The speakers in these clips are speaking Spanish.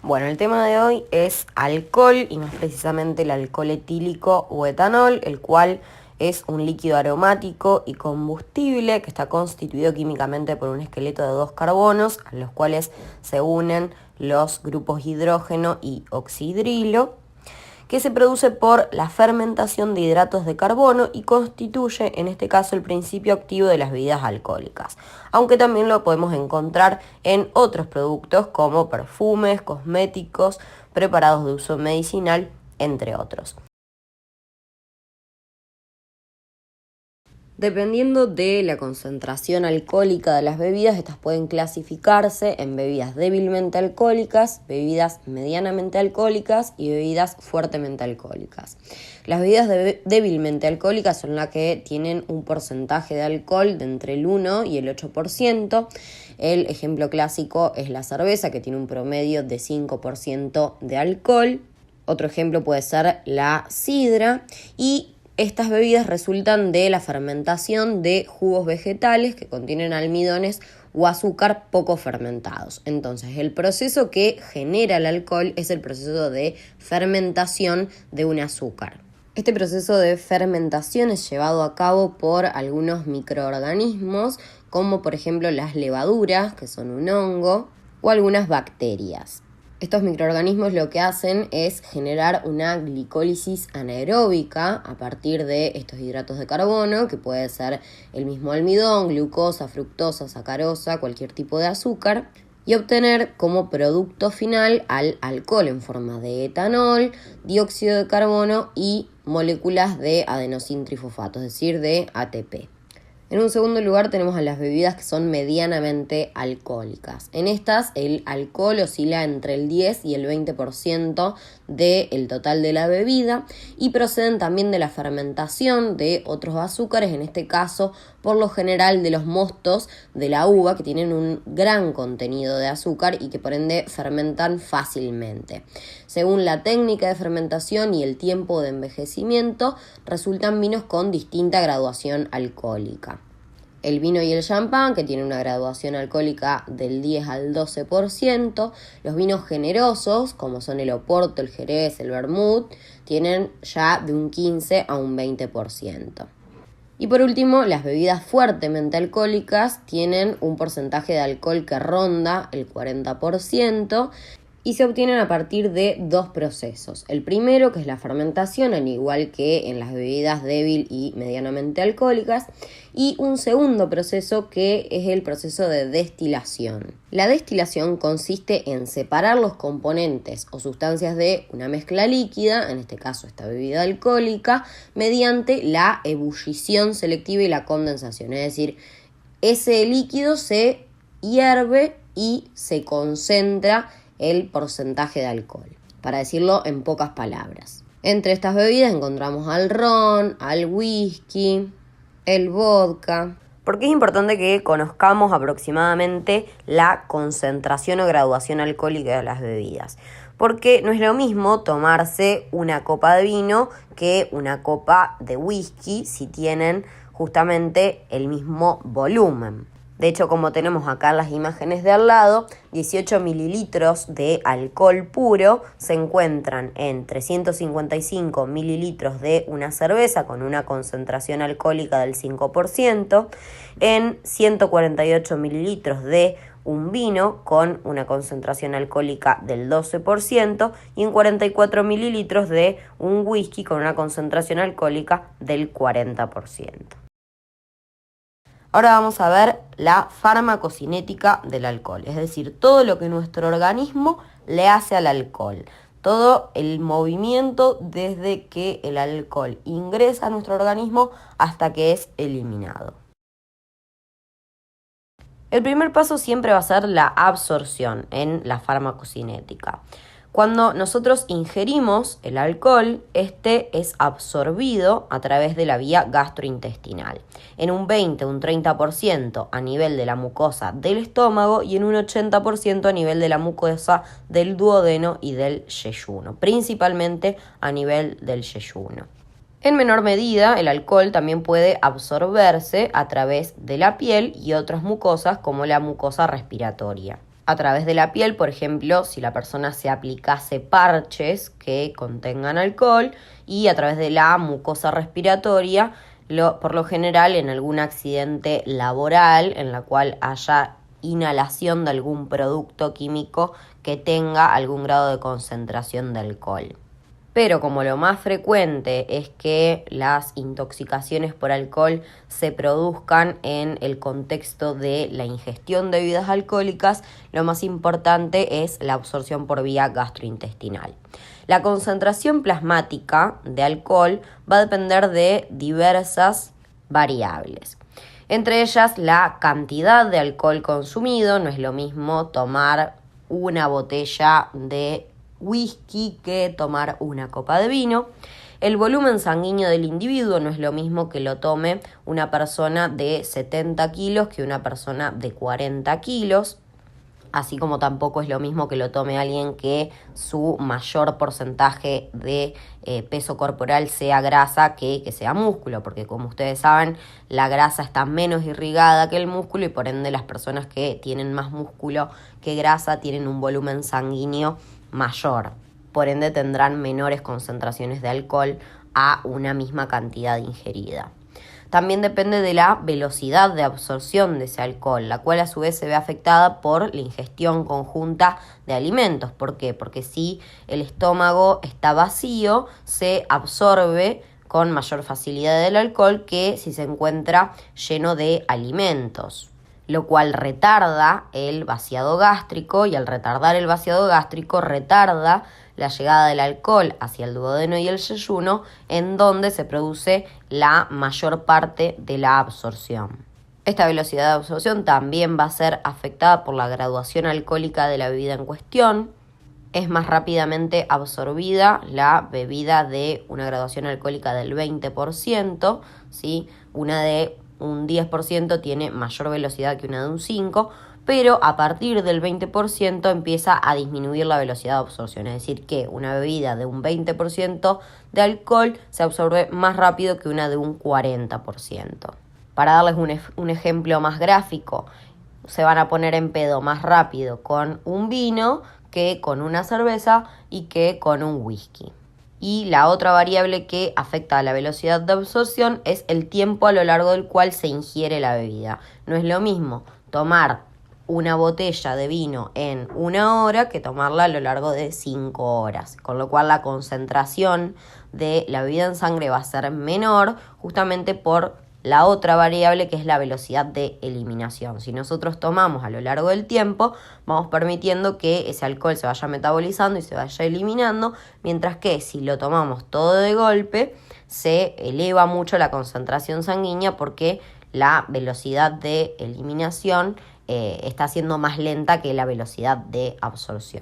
Bueno, el tema de hoy es alcohol y más precisamente el alcohol etílico o etanol, el cual es un líquido aromático y combustible que está constituido químicamente por un esqueleto de 2 carbonos, a los cuales se unen los grupos hidrógeno y oxidrilo, que se produce por la fermentación de hidratos de carbono y constituye, en este caso, el principio activo de las bebidas alcohólicas, aunque también lo podemos encontrar en otros productos como perfumes, cosméticos, preparados de uso medicinal, entre otros. Dependiendo de la concentración alcohólica de las bebidas, estas pueden clasificarse en bebidas débilmente alcohólicas, bebidas medianamente alcohólicas y bebidas fuertemente alcohólicas. Las bebidas débilmente alcohólicas son las que tienen un porcentaje de alcohol de entre el 1 y el 8%. El ejemplo clásico es la cerveza, que tiene un promedio de 5% de alcohol. Otro ejemplo puede ser la sidra, y estas bebidas resultan de la fermentación de jugos vegetales que contienen almidones o azúcar poco fermentados. Entonces, el proceso que genera el alcohol es el proceso de fermentación de un azúcar. Este proceso de fermentación es llevado a cabo por algunos microorganismos, como por ejemplo las levaduras, que son un hongo, o algunas bacterias. Estos microorganismos lo que hacen es generar una glicólisis anaeróbica a partir de estos hidratos de carbono, que puede ser el mismo almidón, glucosa, fructosa, sacarosa, cualquier tipo de azúcar, y obtener como producto final al alcohol en forma de etanol, dióxido de carbono y moléculas de adenosintrifosfato, es decir, de ATP. En un segundo lugar tenemos a las bebidas que son medianamente alcohólicas. En estas el alcohol oscila entre el 10 y el 20% del total de la bebida y proceden también de la fermentación de otros azúcares, en este caso por lo general de los mostos de la uva, que tienen un gran contenido de azúcar y que por ende fermentan fácilmente. Según la técnica de fermentación y el tiempo de envejecimiento, resultan vinos con distinta graduación alcohólica. El vino y el champán, que tienen una graduación alcohólica del 10 al 12%. Los vinos generosos, como son el Oporto, el Jerez, el Vermut, tienen ya de un 15 a un 20%. Y por último, las bebidas fuertemente alcohólicas tienen un porcentaje de alcohol que ronda el 40%, y se obtienen a partir de dos procesos. El primero, que es la fermentación, al igual que en las bebidas débil y medianamente alcohólicas, y un segundo proceso, que es el proceso de destilación. La destilación consiste en separar los componentes o sustancias de una mezcla líquida, en este caso esta bebida alcohólica, mediante la ebullición selectiva y la condensación. Es decir, ese líquido se hierve y se concentra el porcentaje de alcohol, para decirlo en pocas palabras. Entre estas bebidas encontramos al ron, al whisky, el vodka. ¿Por qué es importante que conozcamos aproximadamente la concentración o graduación alcohólica de las bebidas? Porque no es lo mismo tomarse una copa de vino que una copa de whisky si tienen justamente el mismo volumen. De hecho, como tenemos acá en las imágenes de al lado, 18 mililitros de alcohol puro se encuentran en 355 mililitros de una cerveza con una concentración alcohólica del 5%, en 148 mililitros de un vino con una concentración alcohólica del 12% y en 44 mililitros de un whisky con una concentración alcohólica del 40%. Ahora vamos a ver la farmacocinética del alcohol, es decir, todo lo que nuestro organismo le hace al alcohol, todo el movimiento desde que el alcohol ingresa a nuestro organismo hasta que es eliminado. El primer paso siempre va a ser la absorción en la farmacocinética. Cuando nosotros ingerimos el alcohol, este es absorbido a través de la vía gastrointestinal, en un 20 o un 30% a nivel de la mucosa del estómago y en un 80% a nivel de la mucosa del duodeno y del yeyuno, principalmente a nivel del yeyuno. En menor medida, el alcohol también puede absorberse a través de la piel y otras mucosas como la mucosa respiratoria. a través de la piel, por ejemplo, si la persona se aplicase parches que contengan alcohol, y a través de la mucosa respiratoria, por lo general en algún accidente laboral en la cual haya inhalación de algún producto químico que tenga algún grado de concentración de alcohol. Pero como lo más frecuente es que las intoxicaciones por alcohol se produzcan en el contexto de la ingestión de bebidas alcohólicas, lo más importante es la absorción por vía gastrointestinal. La concentración plasmática de alcohol va a depender de diversas variables. Entre ellas, la cantidad de alcohol consumido. No es lo mismo tomar una botella de whisky que tomar una copa de vino. El volumen sanguíneo del individuo. No es lo mismo que lo tome una persona de 70 kilos que una persona de 40 kilos. Así como tampoco es lo mismo que lo tome alguien que su mayor porcentaje de peso corporal sea grasa que sea músculo, porque como ustedes saben, la grasa está menos irrigada que el músculo y por ende las personas que tienen más músculo que grasa tienen un volumen sanguíneo mayor. Por ende tendrán menores concentraciones de alcohol a una misma cantidad ingerida. También depende de la velocidad de absorción de ese alcohol, la cual a su vez se ve afectada por la ingestión conjunta de alimentos. ¿Por qué? Porque si el estómago está vacío, se absorbe con mayor facilidad el alcohol que si se encuentra lleno de alimentos, lo cual retarda el vaciado gástrico, y al retardar el vaciado gástrico retarda la llegada del alcohol hacia el duodeno y el yeyuno, en donde se produce la mayor parte de la absorción. Esta velocidad de absorción también va a ser afectada por la graduación alcohólica de la bebida en cuestión. Es más rápidamente absorbida la bebida de una graduación alcohólica del 20%, ¿sí? Una de un 10% tiene mayor velocidad que una de un 5%, pero a partir del 20% empieza a disminuir la velocidad de absorción. Es decir, que una bebida de un 20% de alcohol se absorbe más rápido que una de un 40%. Para darles un ejemplo más gráfico, se van a poner en pedo más rápido con un vino que con una cerveza y que con un whisky. Y la otra variable que afecta a la velocidad de absorción es el tiempo a lo largo del cual se ingiere la bebida. No es lo mismo tomar una botella de vino en 1 hora que tomarla a lo largo de 5 horas, con lo cual la concentración de la bebida en sangre va a ser menor, justamente por la otra variable que es la velocidad de eliminación. Si nosotros tomamos a lo largo del tiempo, vamos permitiendo que ese alcohol se vaya metabolizando y se vaya eliminando, mientras que si lo tomamos todo de golpe, se eleva mucho la concentración sanguínea porque la velocidad de eliminación está siendo más lenta que la velocidad de absorción.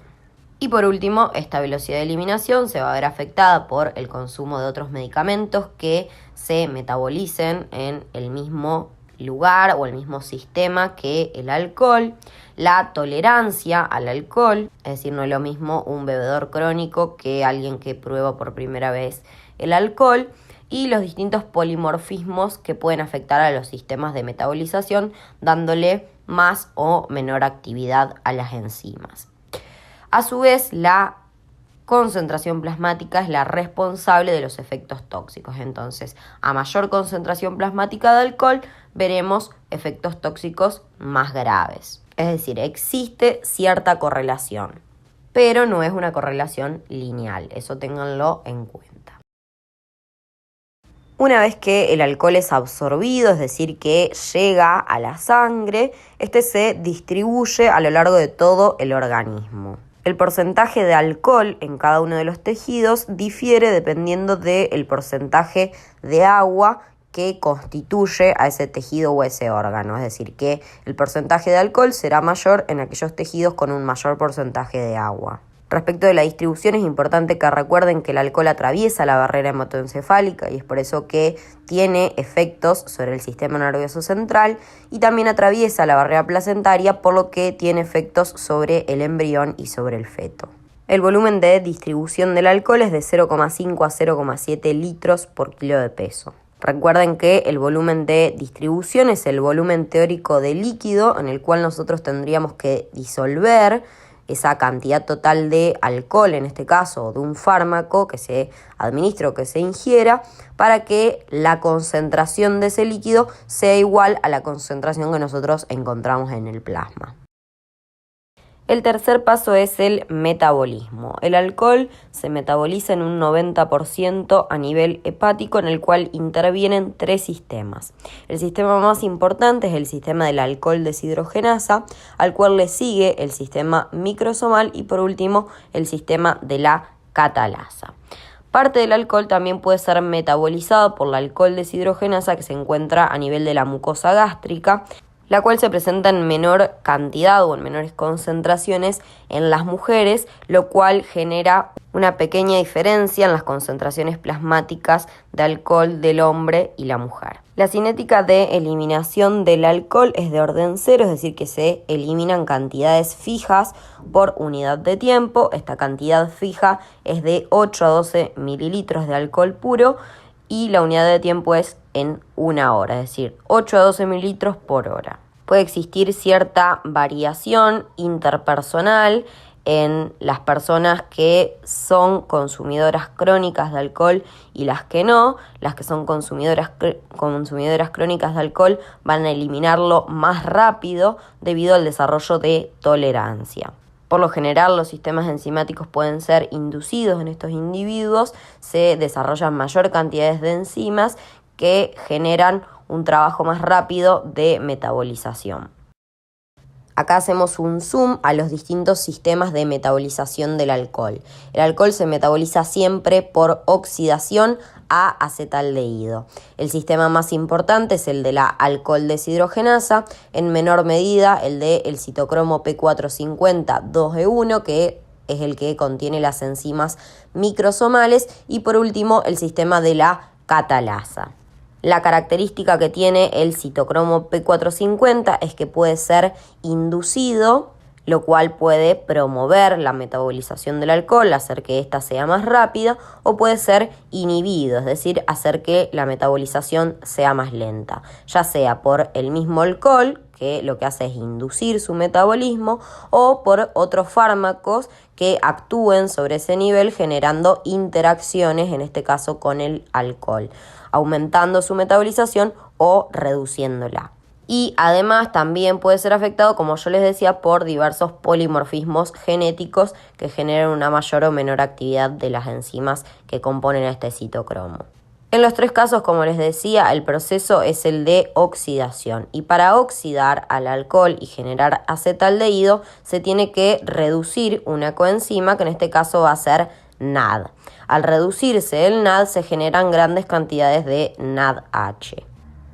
Y por último, esta velocidad de eliminación se va a ver afectada por el consumo de otros medicamentos que se metabolicen en el mismo lugar o el mismo sistema que el alcohol, la tolerancia al alcohol, es decir, no es lo mismo un bebedor crónico que alguien que prueba por primera vez el alcohol, y los distintos polimorfismos que pueden afectar a los sistemas de metabolización, dándole más o menor actividad a las enzimas. A su vez, la concentración plasmática es la responsable de los efectos tóxicos. Entonces, a mayor concentración plasmática de alcohol, veremos efectos tóxicos más graves. Es decir, existe cierta correlación, pero no es una correlación lineal. Eso ténganlo en cuenta. Una vez que el alcohol es absorbido, es decir, que llega a la sangre, este se distribuye a lo largo de todo el organismo. El porcentaje de alcohol en cada uno de los tejidos difiere dependiendo del porcentaje de agua que constituye a ese tejido o ese órgano. Es decir, que el porcentaje de alcohol será mayor en aquellos tejidos con un mayor porcentaje de agua. Respecto de la distribución, es importante que recuerden que el alcohol atraviesa la barrera hematoencefálica y es por eso que tiene efectos sobre el sistema nervioso central, y también atraviesa la barrera placentaria, por lo que tiene efectos sobre el embrión y sobre el feto. El volumen de distribución del alcohol es de 0,5 a 0,7 litros por kilo de peso. Recuerden que el volumen de distribución es el volumen teórico de líquido en el cual nosotros tendríamos que disolver esa cantidad total de alcohol, en este caso de un fármaco que se administre o que se ingiera, para que la concentración de ese líquido sea igual a la concentración que nosotros encontramos en el plasma. El tercer paso es el metabolismo. El alcohol se metaboliza en un 90% a nivel hepático, en el cual intervienen 3 sistemas. El sistema más importante es el sistema del alcohol deshidrogenasa, al cual le sigue el sistema microsomal y por último el sistema de la catalasa. Parte del alcohol también puede ser metabolizado por la alcohol deshidrogenasa que se encuentra a nivel de la mucosa gástrica, la cual se presenta en menor cantidad o en menores concentraciones en las mujeres, lo cual genera una pequeña diferencia en las concentraciones plasmáticas de alcohol del hombre y la mujer. La cinética de eliminación del alcohol es de orden 0, es decir, que se eliminan cantidades fijas por unidad de tiempo. Esta cantidad fija es de 8 a 12 mililitros de alcohol puro y la unidad de tiempo es en 1 hora, es decir, 8 a 12 mililitros por hora. Puede existir cierta variación interpersonal en las personas que son consumidoras crónicas de alcohol y las que no. Las que son consumidoras crónicas de alcohol van a eliminarlo más rápido debido al desarrollo de tolerancia. Por lo general, los sistemas enzimáticos pueden ser inducidos en estos individuos, se desarrollan mayor cantidades de enzimas que generan un trabajo más rápido de metabolización. Acá hacemos un zoom a los distintos sistemas de metabolización del alcohol. El alcohol se metaboliza siempre por oxidación a acetaldehído. El sistema más importante es el de la alcohol deshidrogenasa, en menor medida el del citocromo P450 2E1, que es el que contiene las enzimas microsomales, y por último el sistema de la catalasa. La característica que tiene el citocromo P450 es que puede ser inducido, lo cual puede promover la metabolización del alcohol, hacer que ésta sea más rápida, o puede ser inhibido, es decir, hacer que la metabolización sea más lenta, ya sea por el mismo alcohol, que lo que hace es inducir su metabolismo, o por otros fármacos que actúen sobre ese nivel generando interacciones, en este caso con el alcohol, aumentando su metabolización o reduciéndola. Y además también puede ser afectado, como yo les decía, por diversos polimorfismos genéticos que generan una mayor o menor actividad de las enzimas que componen a este citocromo. En los 3 casos, como les decía, el proceso es el de oxidación. Y para oxidar al alcohol y generar acetaldehído se tiene que reducir una coenzima, que en este caso va a ser NAD. Al reducirse el NAD se generan grandes cantidades de NADH.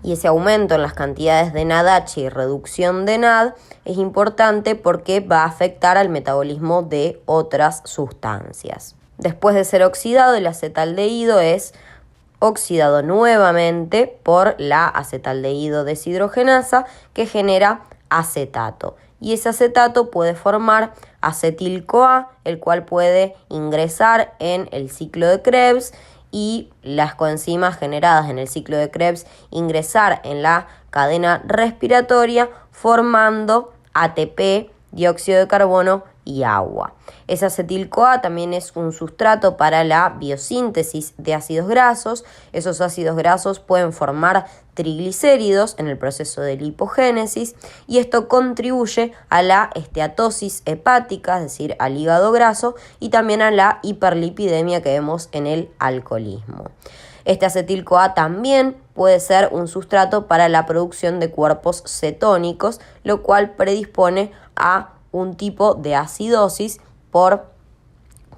Y ese aumento en las cantidades de NADH y reducción de NAD es importante porque va a afectar al metabolismo de otras sustancias. Después de ser oxidado, el acetaldehído es oxidado nuevamente por la acetaldehído deshidrogenasa que genera acetato. Y ese acetato puede formar acetil-CoA, el cual puede ingresar en el ciclo de Krebs y las coenzimas generadas en el ciclo de Krebs ingresar en la cadena respiratoria formando ATP, dióxido de carbono y agua. Ese acetil-CoA también es un sustrato para la biosíntesis de ácidos grasos. Esos ácidos grasos pueden formar triglicéridos en el proceso de lipogénesis y esto contribuye a la esteatosis hepática, es decir, al hígado graso, y también a la hiperlipidemia que vemos en el alcoholismo. Este acetil-CoA también puede ser un sustrato para la producción de cuerpos cetónicos, lo cual predispone a un tipo de acidosis por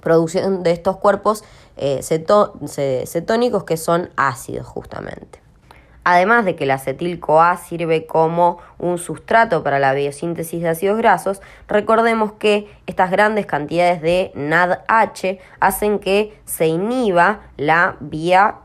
producción de estos cuerpos cetónicos que son ácidos justamente. Además de que el acetil-CoA sirve como un sustrato para la biosíntesis de ácidos grasos, recordemos que estas grandes cantidades de NADH hacen que se inhiba la vía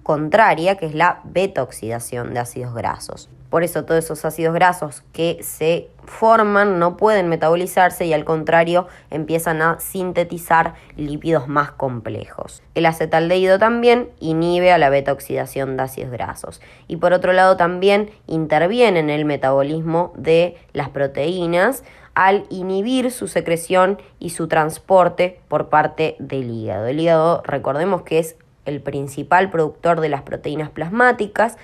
contraria, que es la beta-oxidación de ácidos grasos. Por eso todos esos ácidos grasos que se forman no pueden metabolizarse y al contrario empiezan a sintetizar lípidos más complejos. El acetaldehído también inhibe a la beta-oxidación de ácidos grasos y por otro lado también interviene en el metabolismo de las proteínas al inhibir su secreción y su transporte por parte del hígado. El hígado, recordemos que es el principal productor de las proteínas plasmáticas,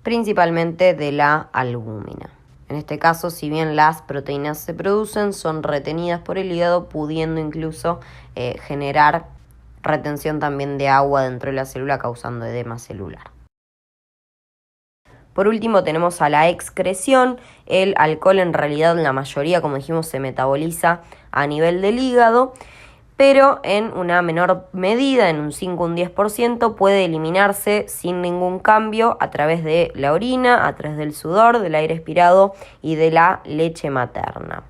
principalmente de la albúmina. En este caso, si bien las proteínas se producen, son retenidas por el hígado, pudiendo incluso generar retención también de agua dentro de la célula, causando edema celular. Por último tenemos a la excreción. El alcohol en realidad en la mayoría, como dijimos, se metaboliza a nivel del hígado, pero en una menor medida, en un 5 o un 10%, puede eliminarse sin ningún cambio a través de la orina, a través del sudor, del aire expirado y de la leche materna.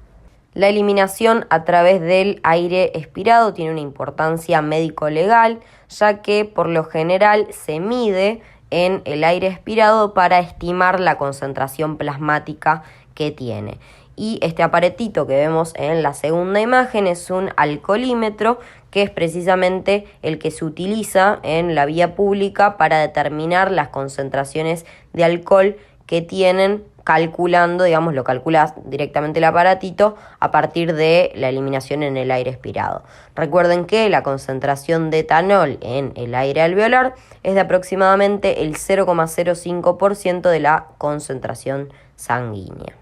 La eliminación a través del aire expirado tiene una importancia médico-legal, ya que por lo general se mide en el aire expirado para estimar la concentración plasmática que tiene. Y este aparatito que vemos en la segunda imagen es un alcoholímetro, que es precisamente el que se utiliza en la vía pública para determinar las concentraciones de alcohol que tienen, calculando, digamos, lo calcula directamente el aparatito a partir de la eliminación en el aire expirado. Recuerden que la concentración de etanol en el aire alveolar es de aproximadamente el 0,05% de la concentración sanguínea.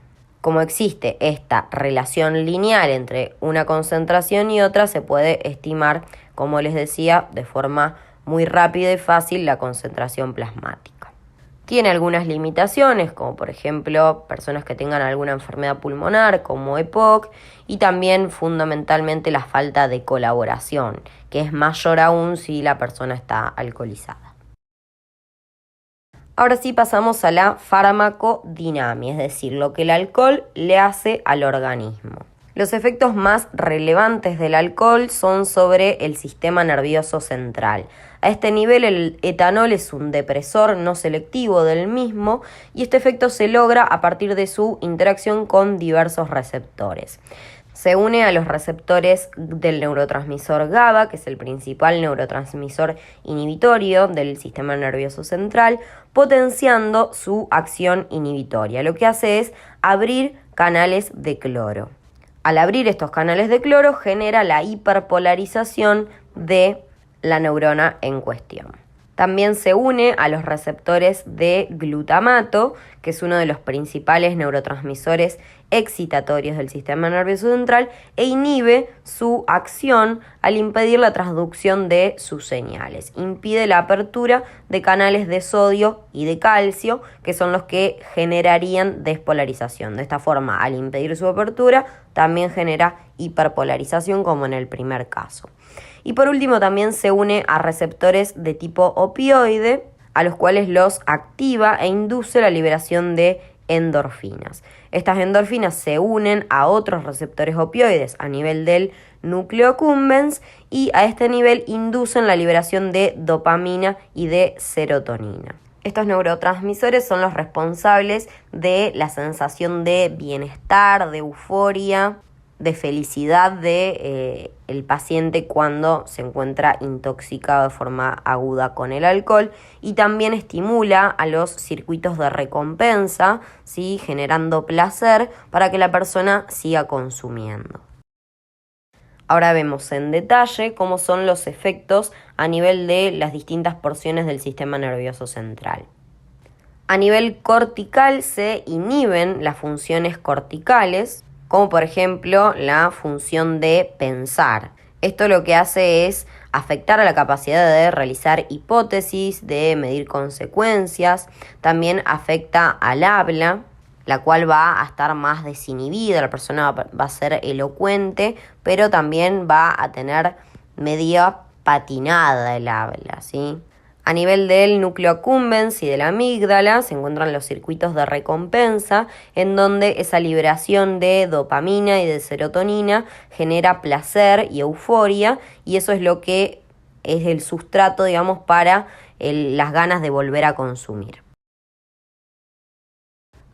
Como existe esta relación lineal entre una concentración y otra, se puede estimar, como les decía, de forma muy rápida y fácil la concentración plasmática. Tiene algunas limitaciones, como por ejemplo personas que tengan alguna enfermedad pulmonar como EPOC, y también fundamentalmente la falta de colaboración, que es mayor aún si la persona está alcoholizada. Ahora sí pasamos a la farmacodinamia, es decir, lo que el alcohol le hace al organismo. Los efectos más relevantes del alcohol son sobre el sistema nervioso central. A este nivel el etanol es un depresor no selectivo del mismo y este efecto se logra a partir de su interacción con diversos receptores. Se une a los receptores del neurotransmisor GABA, que es el principal neurotransmisor inhibitorio del sistema nervioso central, potenciando su acción inhibitoria. Lo que hace es abrir canales de cloro. Al abrir estos canales de cloro genera la hiperpolarización de la neurona en cuestión. También se une a los receptores de glutamato, que es uno de los principales neurotransmisores excitatorios del sistema nervioso central, e inhibe su acción al impedir la transducción de sus señales. Impide la apertura de canales de sodio y de calcio, que son los que generarían despolarización. De esta forma, al impedir su apertura, también genera hiperpolarización, como en el primer caso. Y por último también se une a receptores de tipo opioide, a los cuales los activa e induce la liberación de endorfinas. Estas endorfinas se unen a otros receptores opioides a nivel del núcleo accumbens y a este nivel inducen la liberación de dopamina y de serotonina. Estos neurotransmisores son los responsables de la sensación de bienestar, de euforia, de felicidad de el paciente cuando se encuentra intoxicado de forma aguda con el alcohol, y también estimula a los circuitos de recompensa, ¿sí?, generando placer para que la persona siga consumiendo. Ahora vemos en detalle cómo son los efectos a nivel de las distintas porciones del sistema nervioso central. A nivel cortical se inhiben las funciones corticales, como por ejemplo la función de pensar. Esto lo que hace es afectar a la capacidad de realizar hipótesis, de medir consecuencias. También afecta al habla, la cual va a estar más desinhibida, la persona va a ser elocuente, pero también va a tener media patinada el habla, ¿sí? A nivel del núcleo accumbens y de la amígdala se encuentran los circuitos de recompensa, en donde esa liberación de dopamina y de serotonina genera placer y euforia, y eso es lo que es el sustrato, digamos, para las ganas de volver a consumir.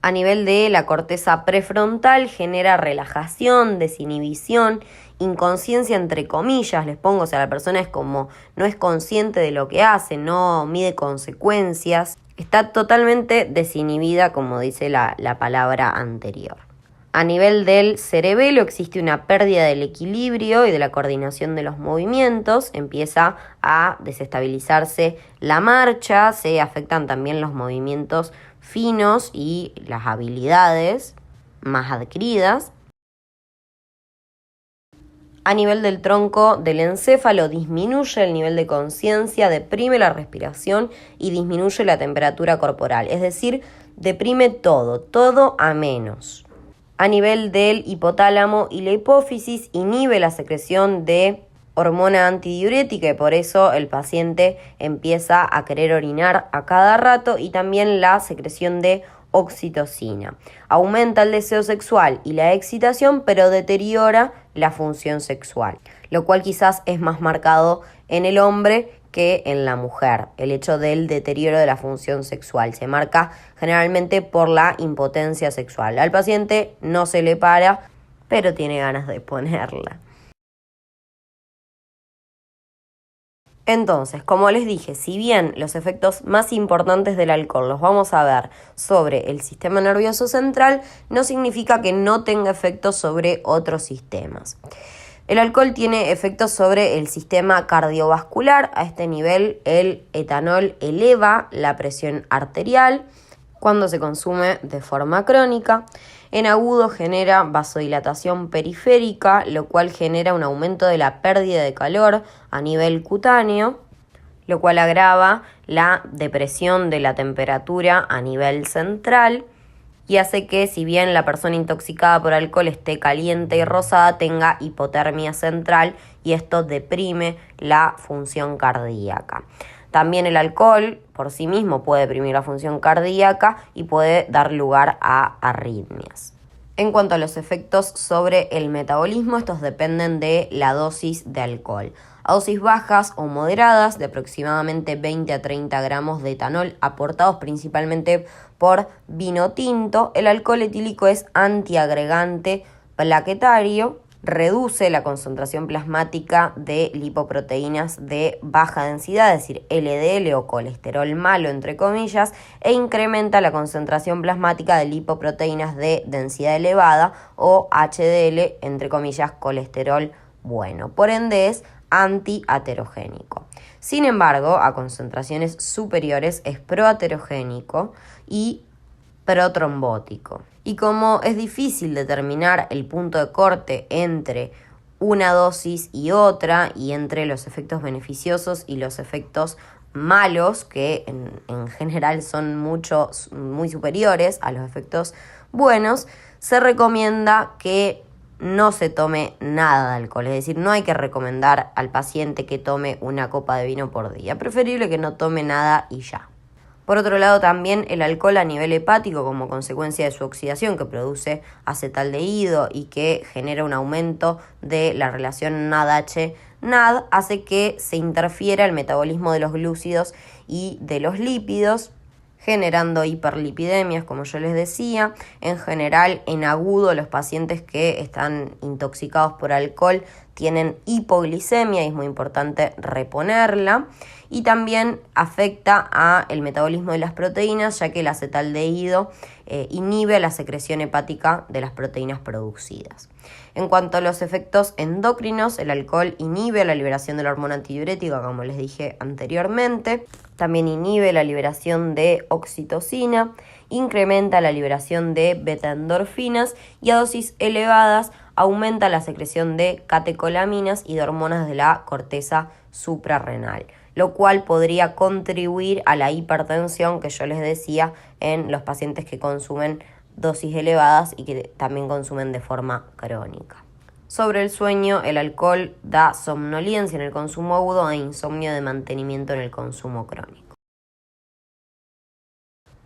A nivel de la corteza prefrontal genera relajación, desinhibición, inconsciencia entre comillas, les pongo, o sea, la persona es como no es consciente de lo que hace, no mide consecuencias, está totalmente desinhibida, como dice la palabra anterior. A nivel del cerebelo existe una pérdida del equilibrio y de la coordinación de los movimientos, empieza a desestabilizarse la marcha, se afectan también los movimientos finos y las habilidades más adquiridas. A nivel del tronco del encéfalo disminuye el nivel de conciencia, deprime la respiración y disminuye la temperatura corporal, es decir, deprime todo a menos. A nivel del hipotálamo y la hipófisis inhibe la secreción de hormona antidiurética y por eso el paciente empieza a querer orinar a cada rato, y también la secreción de oxitocina. Aumenta el deseo sexual y la excitación, pero deteriora la función sexual, lo cual quizás es más marcado en el hombre que en la mujer. El hecho del deterioro de la función sexual se marca generalmente por la impotencia sexual. Al paciente no se le para, pero tiene ganas de ponerla. Entonces, como les dije, si bien los efectos más importantes del alcohol los vamos a ver sobre el sistema nervioso central, no significa que no tenga efectos sobre otros sistemas. El alcohol tiene efectos sobre el sistema cardiovascular. A este nivel, el etanol eleva la presión arterial cuando se consume de forma crónica. En agudo genera vasodilatación periférica, lo cual genera un aumento de la pérdida de calor a nivel cutáneo, lo cual agrava la depresión de la temperatura a nivel central y hace que, si bien la persona intoxicada por alcohol esté caliente y rosada, tenga hipotermia central y esto deprime la función cardíaca. También el alcohol por sí mismo puede deprimir la función cardíaca y puede dar lugar a arritmias. En cuanto a los efectos sobre el metabolismo, estos dependen de la dosis de alcohol. A dosis bajas o moderadas, de aproximadamente 20 a 30 gramos de etanol, aportados principalmente por vino tinto, el alcohol etílico es antiagregante plaquetario, reduce la concentración plasmática de lipoproteínas de baja densidad, es decir, LDL o colesterol malo, entre comillas, e incrementa la concentración plasmática de lipoproteínas de densidad elevada o HDL, entre comillas, colesterol bueno. Por ende es antiaterogénico. Sin embargo, a concentraciones superiores es proaterogénico y protrombótico. Y como es difícil determinar el punto de corte entre una dosis y otra, y entre los efectos beneficiosos y los efectos malos, que en general son muy superiores a los efectos buenos, se recomienda que no se tome nada de alcohol. Es decir, no hay que recomendar al paciente que tome una copa de vino por día. Preferible que no tome nada y ya. Por otro lado, también el alcohol a nivel hepático, como consecuencia de su oxidación, que produce acetaldehído y que genera un aumento de la relación NADH-NAD, hace que se interfiera el metabolismo de los glúcidos y de los lípidos, generando hiperlipidemias, como yo les decía. En general, en agudo, los pacientes que están intoxicados por alcohol tienen hipoglicemia y es muy importante reponerla. Y también afecta al metabolismo de las proteínas, ya que el acetaldehído inhibe la secreción hepática de las proteínas producidas. En cuanto a los efectos endocrinos, el alcohol inhibe la liberación de la hormona antidiurética, como les dije anteriormente. También inhibe la liberación de oxitocina, incrementa la liberación de betaendorfinas y a dosis elevadas aumenta la secreción de catecolaminas y de hormonas de la corteza suprarrenal, lo cual podría contribuir a la hipertensión que yo les decía en los pacientes que consumen dosis elevadas y que también consumen de forma crónica. Sobre el sueño, el alcohol da somnolencia en el consumo agudo e insomnio de mantenimiento en el consumo crónico.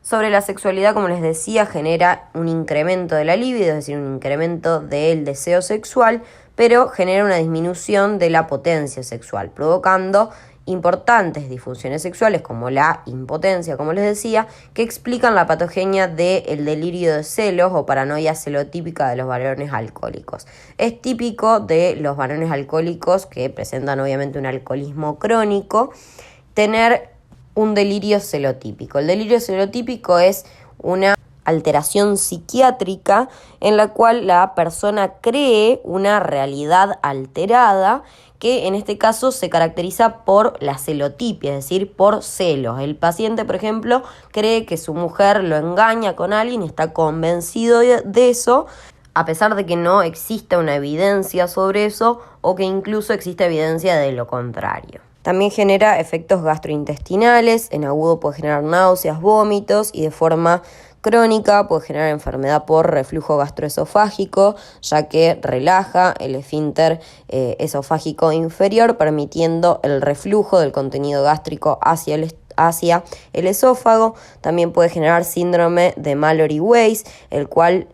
Sobre la sexualidad, como les decía, genera un incremento de la libido, es decir, un incremento del deseo sexual, pero genera una disminución de la potencia sexual, provocando importantes disfunciones sexuales como la impotencia, como les decía, que explican la patogenia del delirio de celos o paranoia celotípica de los varones alcohólicos. Es típico de los varones alcohólicos que presentan obviamente un alcoholismo crónico tener un delirio celotípico. El delirio celotípico es una alteración psiquiátrica en la cual la persona cree una realidad alterada que en este caso se caracteriza por la celotipia, es decir, por celos. El paciente, por ejemplo, cree que su mujer lo engaña con alguien y está convencido de eso, a pesar de que no exista una evidencia sobre eso o que incluso existe evidencia de lo contrario. También genera efectos gastrointestinales, en agudo puede generar náuseas, vómitos y de forma crónica puede generar enfermedad por reflujo gastroesofágico, ya que relaja el esfínter esofágico inferior, permitiendo el reflujo del contenido gástrico hacia el esófago. También puede generar síndrome de Mallory-Weiss, el cual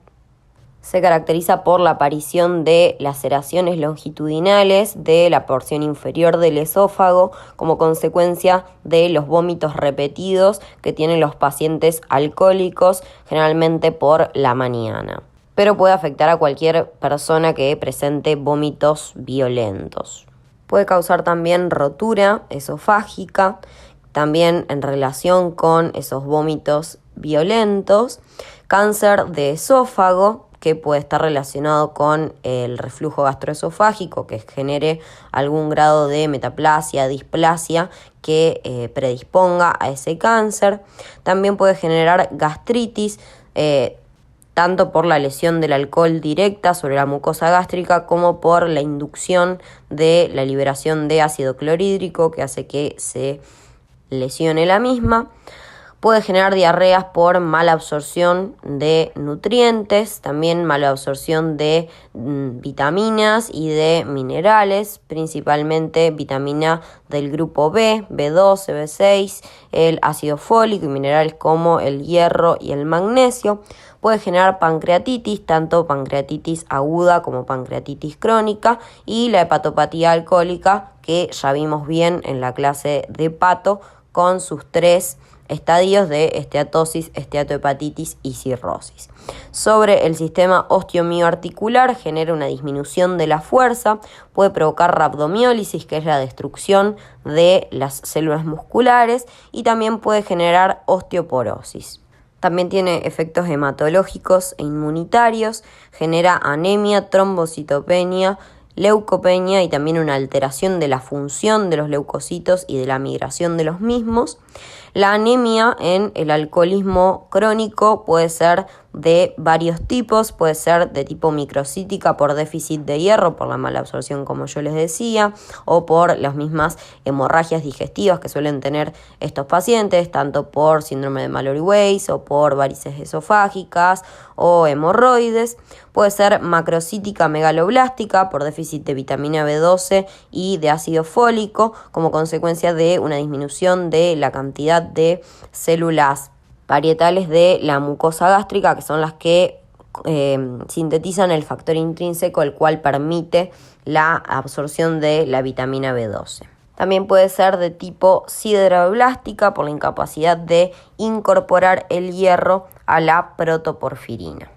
se caracteriza por la aparición de laceraciones longitudinales de la porción inferior del esófago como consecuencia de los vómitos repetidos que tienen los pacientes alcohólicos, generalmente por la mañana. Pero puede afectar a cualquier persona que presente vómitos violentos. Puede causar también rotura esofágica, también en relación con esos vómitos violentos, cáncer de esófago, que puede estar relacionado con el reflujo gastroesofágico, que genere algún grado de metaplasia, displasia que predisponga a ese cáncer. También puede generar gastritis, tanto por la lesión del alcohol directa sobre la mucosa gástrica como por la inducción de la liberación de ácido clorhídrico que hace que se lesione la misma. Puede generar diarreas por mala absorción de nutrientes, también mala absorción de vitaminas y de minerales, principalmente vitamina del grupo B, B12, B6, el ácido fólico y minerales como el hierro y el magnesio. Puede generar pancreatitis, tanto pancreatitis aguda como pancreatitis crónica, y la hepatopatía alcohólica, que ya vimos bien en la clase de hepato con sus 3 estadios de esteatosis, esteatohepatitis y cirrosis. Sobre el sistema osteomioarticular, genera una disminución de la fuerza, puede provocar rhabdomiólisis, que es la destrucción de las células musculares, y también puede generar osteoporosis. También tiene efectos hematológicos e inmunitarios, genera anemia, trombocitopenia, leucopenia y también una alteración de la función de los leucocitos y de la migración de los mismos. La anemia en el alcoholismo crónico puede ser de varios tipos, puede ser de tipo microcítica por déficit de hierro, por la mala absorción como yo les decía, o por las mismas hemorragias digestivas que suelen tener estos pacientes, tanto por síndrome de Mallory-Weiss o por varices esofágicas o hemorroides. Puede ser macrocítica megaloblástica por déficit de vitamina B12 y de ácido fólico como consecuencia de una disminución de la cantidad de células parietales de la mucosa gástrica, que son las que sintetizan el factor intrínseco, el cual permite la absorción de la vitamina B12. También puede ser de tipo sideroblástica por la incapacidad de incorporar el hierro a la protoporfirina.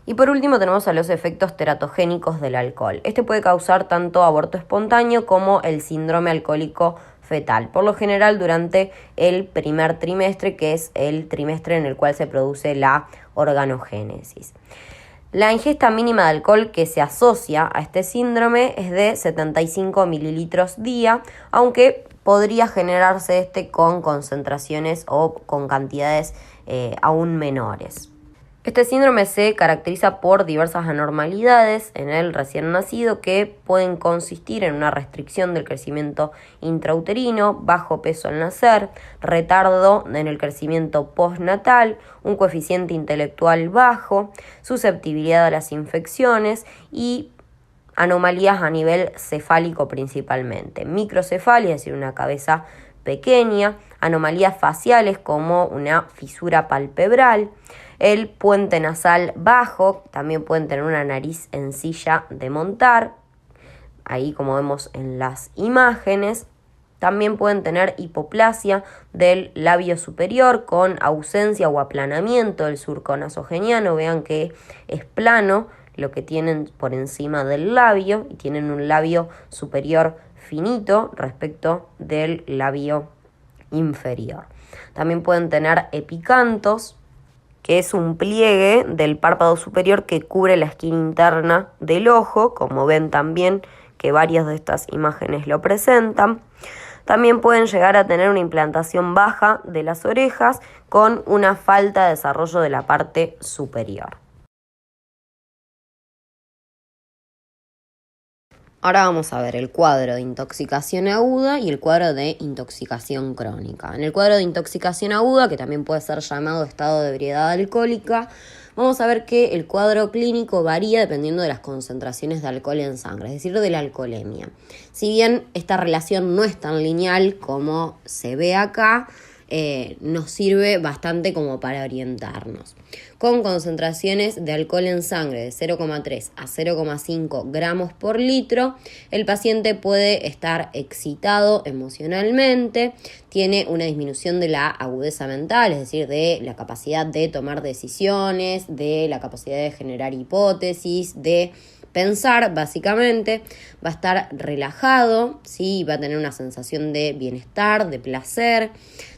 Y por último tenemos a los efectos teratogénicos del alcohol. Este puede causar tanto aborto espontáneo como el síndrome alcohólico fetal, por lo general durante el primer trimestre, que es el trimestre en el cual se produce la organogénesis. La ingesta mínima de alcohol que se asocia a este síndrome es de 75 mililitros día, aunque podría generarse con concentraciones o con cantidades aún menores. Este síndrome se caracteriza por diversas anormalidades en el recién nacido que pueden consistir en una restricción del crecimiento intrauterino, bajo peso al nacer, retardo en el crecimiento postnatal, un coeficiente intelectual bajo, susceptibilidad a las infecciones y anomalías a nivel cefálico principalmente. Microcefalia, es decir, una cabeza pequeña, anomalías faciales como una fisura palpebral, el puente nasal bajo, también pueden tener una nariz en silla de montar, ahí como vemos en las imágenes. También pueden tener hipoplasia del labio superior con ausencia o aplanamiento del surco nasogeniano. Vean que es plano lo que tienen por encima del labio y tienen un labio superior finito respecto del labio inferior. También pueden tener epicantos, que es un pliegue del párpado superior que cubre la esquina interna del ojo, como ven también que varias de estas imágenes lo presentan. También pueden llegar a tener una implantación baja de las orejas con una falta de desarrollo de la parte superior. Ahora vamos a ver el cuadro de intoxicación aguda y el cuadro de intoxicación crónica. En el cuadro de intoxicación aguda, que también puede ser llamado estado de ebriedad alcohólica, vamos a ver que el cuadro clínico varía dependiendo de las concentraciones de alcohol en sangre, es decir, de la alcoholemia. Si bien esta relación no es tan lineal como se ve acá, nos sirve bastante como para orientarnos. Con concentraciones de alcohol en sangre de 0,3 a 0,5 gramos por litro, el paciente puede estar excitado emocionalmente, tiene una disminución de la agudeza mental, es decir, de la capacidad de tomar decisiones, de la capacidad de generar hipótesis, de pensar, básicamente. Va a estar relajado, ¿sí? Va a tener una sensación de bienestar, de placer.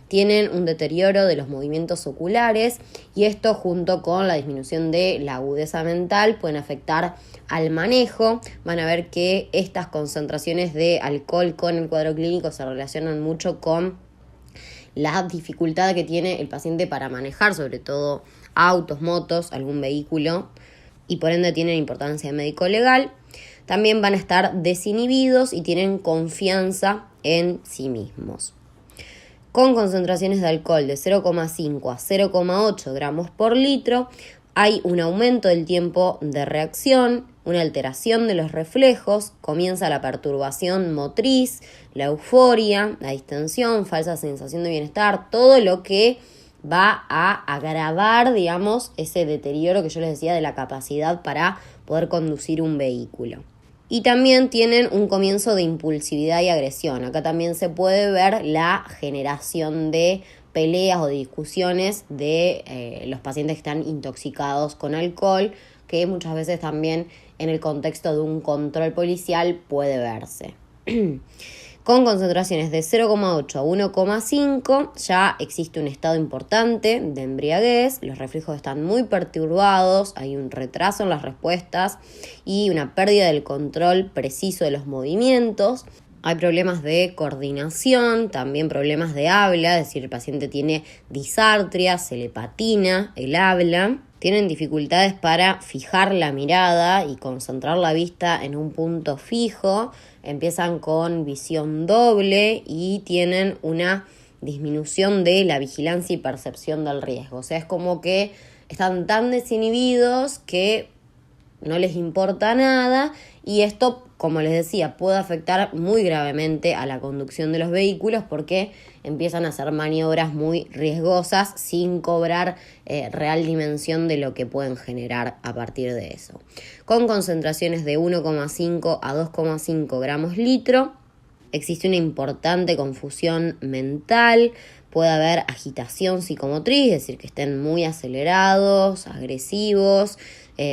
Tienen un deterioro de los movimientos oculares y esto junto con la disminución de la agudeza mental pueden afectar al manejo. Van a ver que estas concentraciones de alcohol con el cuadro clínico se relacionan mucho con la dificultad que tiene el paciente para manejar, sobre todo autos, motos, algún vehículo, y por ende tienen importancia médico-legal. También van a estar desinhibidos y tienen confianza en sí mismos. Con concentraciones de alcohol de 0,5 a 0,8 gramos por litro, hay un aumento del tiempo de reacción, una alteración de los reflejos, comienza la perturbación motriz, la euforia, la distensión, falsa sensación de bienestar, todo lo que va a agravar, digamos, ese deterioro que yo les decía de la capacidad para poder conducir un vehículo. Y también tienen un comienzo de impulsividad y agresión. Acá también se puede ver la generación de peleas o de discusiones de los pacientes que están intoxicados con alcohol, que muchas veces también en el contexto de un control policial puede verse. Con concentraciones de 0,8 a 1,5 ya existe un estado importante de embriaguez, los reflejos están muy perturbados, hay un retraso en las respuestas y una pérdida del control preciso de los movimientos. Hay problemas de coordinación, también problemas de habla, es decir, el paciente tiene disartria, se le patina el habla. Tienen dificultades para fijar la mirada y concentrar la vista en un punto fijo. Empiezan con visión doble y tienen una disminución de la vigilancia y percepción del riesgo. O sea, es como que están tan desinhibidos que no les importa nada y esto, como les decía, puede afectar muy gravemente a la conducción de los vehículos porque empiezan a hacer maniobras muy riesgosas sin cobrar real dimensión de lo que pueden generar a partir de eso. Con concentraciones de 1,5 a 2,5 gramos litro, existe una importante confusión mental, puede haber agitación psicomotriz, es decir, que estén muy acelerados, agresivos,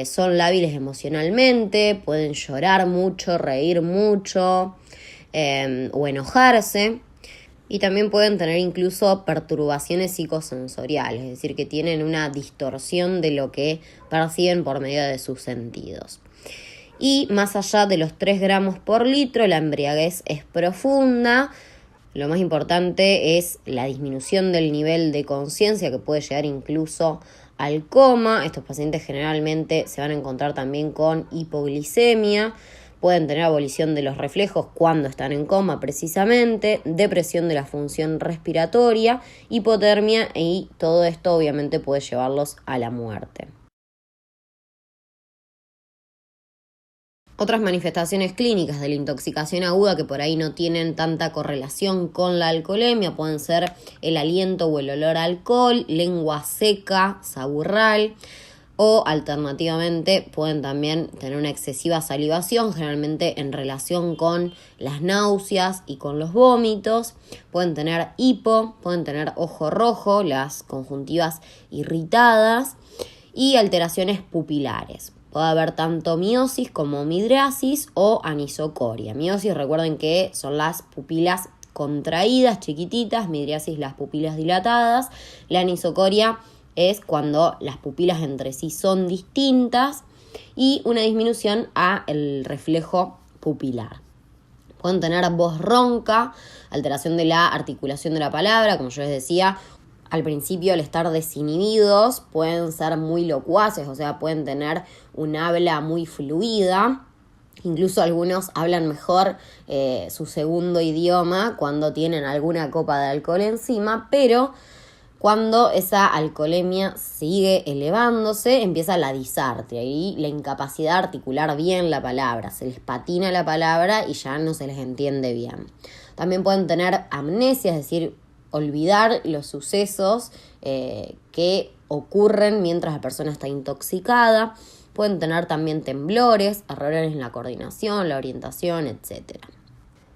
son lábiles emocionalmente, pueden llorar mucho, reír mucho o enojarse. Y también pueden tener incluso perturbaciones psicosensoriales, es decir, que tienen una distorsión de lo que perciben por medio de sus sentidos. Y más allá de los 3 gramos por litro, la embriaguez es profunda. Lo más importante es la disminución del nivel de conciencia que puede llegar incluso al coma. Estos pacientes generalmente se van a encontrar también con hipoglicemia. Pueden tener abolición de los reflejos cuando están en coma precisamente, depresión de la función respiratoria, hipotermia y todo esto obviamente puede llevarlos a la muerte. Otras manifestaciones clínicas de la intoxicación aguda que por ahí no tienen tanta correlación con la alcoholemia pueden ser el aliento o el olor a alcohol, lengua seca, saburral. O alternativamente pueden también tener una excesiva salivación, generalmente en relación con las náuseas y con los vómitos. Pueden tener hipo, pueden tener ojo rojo, las conjuntivas irritadas y alteraciones pupilares. Puede haber tanto miosis como midriasis o anisocoria. Miosis, recuerden que son las pupilas contraídas, chiquititas, midriasis las pupilas dilatadas. La anisocoria es cuando las pupilas entre sí son distintas y una disminución al reflejo pupilar. Pueden tener voz ronca, alteración de la articulación de la palabra, como yo les decía. Al principio, al estar desinhibidos, pueden ser muy locuaces, o sea, pueden tener un habla muy fluida. Incluso algunos hablan mejor su segundo idioma cuando tienen alguna copa de alcohol encima, pero cuando esa alcoholemia sigue elevándose, empieza la disartria y la incapacidad de articular bien la palabra. Se les patina la palabra y ya no se les entiende bien. También pueden tener amnesia, es decir, olvidar los sucesos que ocurren mientras la persona está intoxicada. Pueden tener también temblores, errores en la coordinación, la orientación, etc.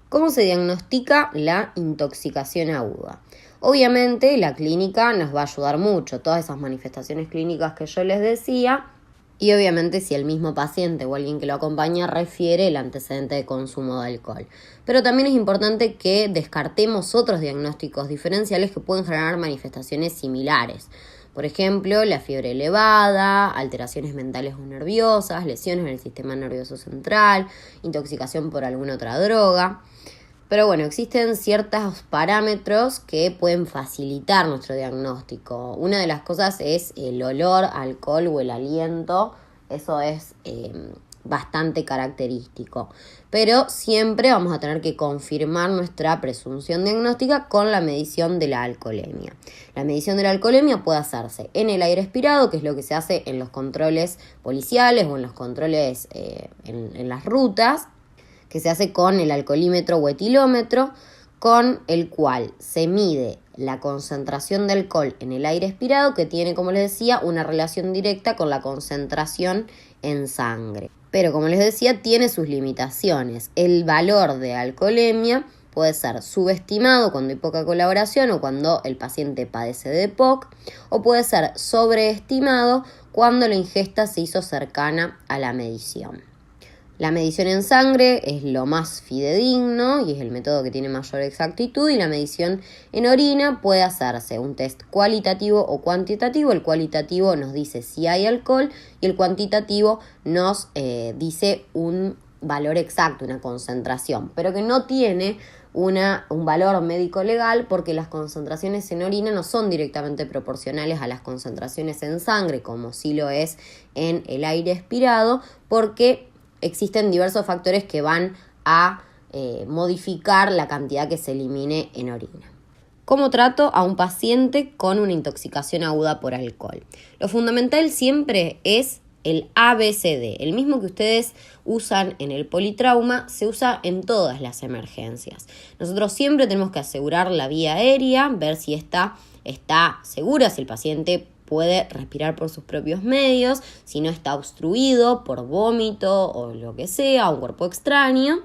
¿Cómo se diagnostica la intoxicación aguda? Obviamente la clínica nos va a ayudar mucho, todas esas manifestaciones clínicas que yo les decía, y obviamente si el mismo paciente o alguien que lo acompaña refiere el antecedente de consumo de alcohol. Pero también es importante que descartemos otros diagnósticos diferenciales que pueden generar manifestaciones similares. Por ejemplo, la fiebre elevada, alteraciones mentales o nerviosas, lesiones en el sistema nervioso central, intoxicación por alguna otra droga. Pero bueno, existen ciertos parámetros que pueden facilitar nuestro diagnóstico. Una de las cosas es el olor a alcohol o el aliento. Eso es bastante característico. Pero siempre vamos a tener que confirmar nuestra presunción diagnóstica con la medición de la alcoholemia. La medición de la alcoholemia puede hacerse en el aire expirado, que es lo que se hace en los controles policiales o en los controles en las rutas, que se hace con el alcoholímetro o etilómetro, con el cual se mide la concentración de alcohol en el aire expirado, que tiene, como les decía, una relación directa con la concentración en sangre. Pero, como les decía, tiene sus limitaciones. El valor de alcoholemia puede ser subestimado cuando hay poca colaboración o cuando el paciente padece de EPOC, o puede ser sobreestimado cuando la ingesta se hizo cercana a la medición. La medición en sangre es lo más fidedigno y es el método que tiene mayor exactitud, y la medición en orina puede hacerse un test cualitativo o cuantitativo. El cualitativo nos dice si hay alcohol y el cuantitativo nos dice un valor exacto, una concentración, pero que no tiene un valor médico legal porque las concentraciones en orina no son directamente proporcionales a las concentraciones en sangre, como sí lo es en el aire expirado, porque existen diversos factores que van a modificar la cantidad que se elimine en orina. ¿Cómo trato a un paciente con una intoxicación aguda por alcohol? Lo fundamental siempre es el ABCD, el mismo que ustedes usan en el politrauma, se usa en todas las emergencias. Nosotros siempre tenemos que asegurar la vía aérea, ver si está segura, si el paciente puede respirar por sus propios medios, si no está obstruido por vómito o lo que sea, un cuerpo extraño.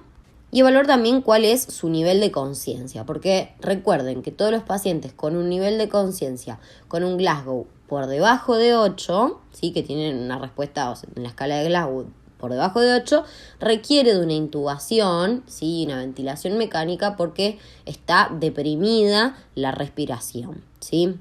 Y evaluar también cuál es su nivel de conciencia, porque recuerden que todos los pacientes con un nivel de conciencia, con un Glasgow por debajo de 8, ¿sí? Que tienen una respuesta en la escala de Glasgow por debajo de 8, requiere de una intubación, ¿sí? Una ventilación mecánica, porque está deprimida la respiración, ¿sí?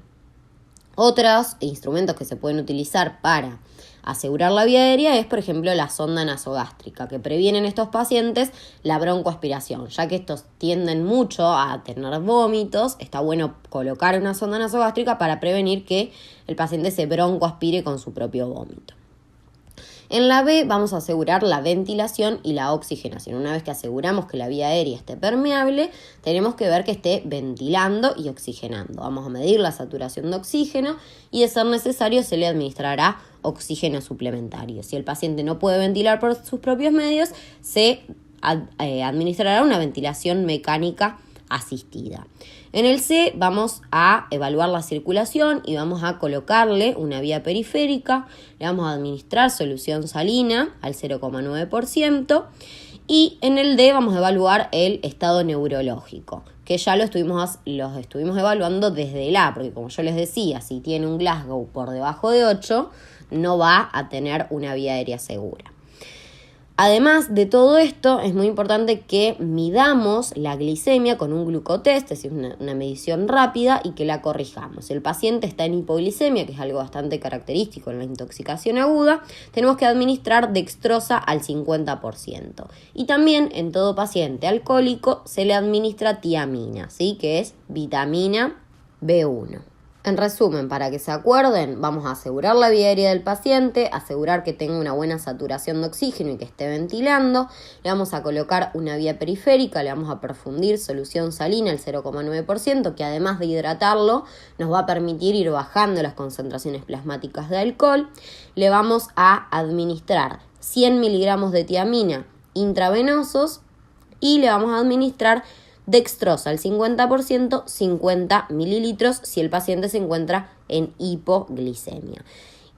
Otros instrumentos que se pueden utilizar para asegurar la vía aérea es, por ejemplo, la sonda nasogástrica, que previene en estos pacientes la broncoaspiración. Ya que estos tienden mucho a tener vómitos, está bueno colocar una sonda nasogástrica para prevenir que el paciente se broncoaspire con su propio vómito. En la B vamos a asegurar la ventilación y la oxigenación. Una vez que aseguramos que la vía aérea esté permeable, tenemos que ver que esté ventilando y oxigenando. Vamos a medir la saturación de oxígeno y, de ser necesario, se le administrará oxígeno suplementario. Si el paciente no puede ventilar por sus propios medios, se administrará una ventilación mecánica asistida. En el C vamos a evaluar la circulación y vamos a colocarle una vía periférica, le vamos a administrar solución salina al 0,9%. Y en el D vamos a evaluar el estado neurológico, que ya los estuvimos evaluando desde el A, porque como yo les decía, si tiene un Glasgow por debajo de 8, no va a tener una vía aérea segura. Además de todo esto, es muy importante que midamos la glicemia con un glucotest, es decir, una medición rápida, y que la corrijamos. Si el paciente está en hipoglicemia, que es algo bastante característico en la intoxicación aguda, tenemos que administrar dextrosa al 50%. Y también en todo paciente alcohólico se le administra tiamina, ¿sí? Que es vitamina B1. En resumen, para que se acuerden, vamos a asegurar la vía aérea del paciente, asegurar que tenga una buena saturación de oxígeno y que esté ventilando. Le vamos a colocar una vía periférica, le vamos a perfundir solución salina al 0,9%, que además de hidratarlo, nos va a permitir ir bajando las concentraciones plasmáticas de alcohol. Le vamos a administrar 100 miligramos de tiamina intravenosos y le vamos a administrar dextrosa al 50%, 50 mililitros si el paciente se encuentra en hipoglicemia.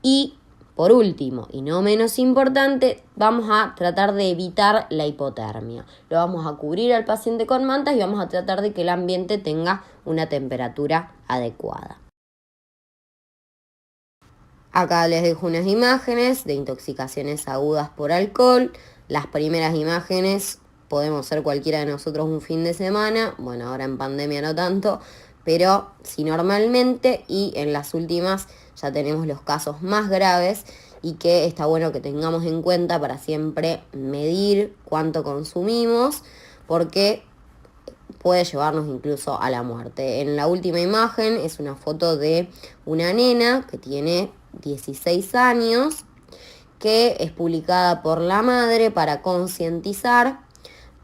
Y por último, y no menos importante, vamos a tratar de evitar la hipotermia. Lo vamos a cubrir al paciente con mantas y vamos a tratar de que el ambiente tenga una temperatura adecuada. Acá les dejo unas imágenes de intoxicaciones agudas por alcohol. Las primeras imágenes podemos ser cualquiera de nosotros un fin de semana, bueno, ahora en pandemia no tanto, pero sí normalmente, y en las últimas ya tenemos los casos más graves y que está bueno que tengamos en cuenta para siempre medir cuánto consumimos, porque puede llevarnos incluso a la muerte. En la última imagen es una foto de una nena que tiene 16 años, que es publicada por la madre para concientizar,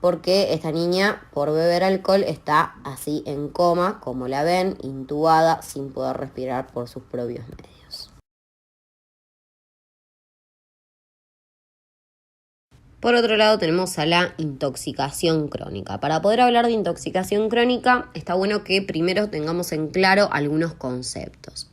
porque esta niña, por beber alcohol, está así en coma, como la ven, intubada, sin poder respirar por sus propios medios. Por otro lado, tenemos a la intoxicación crónica. Para poder hablar de intoxicación crónica, está bueno que primero tengamos en claro algunos conceptos.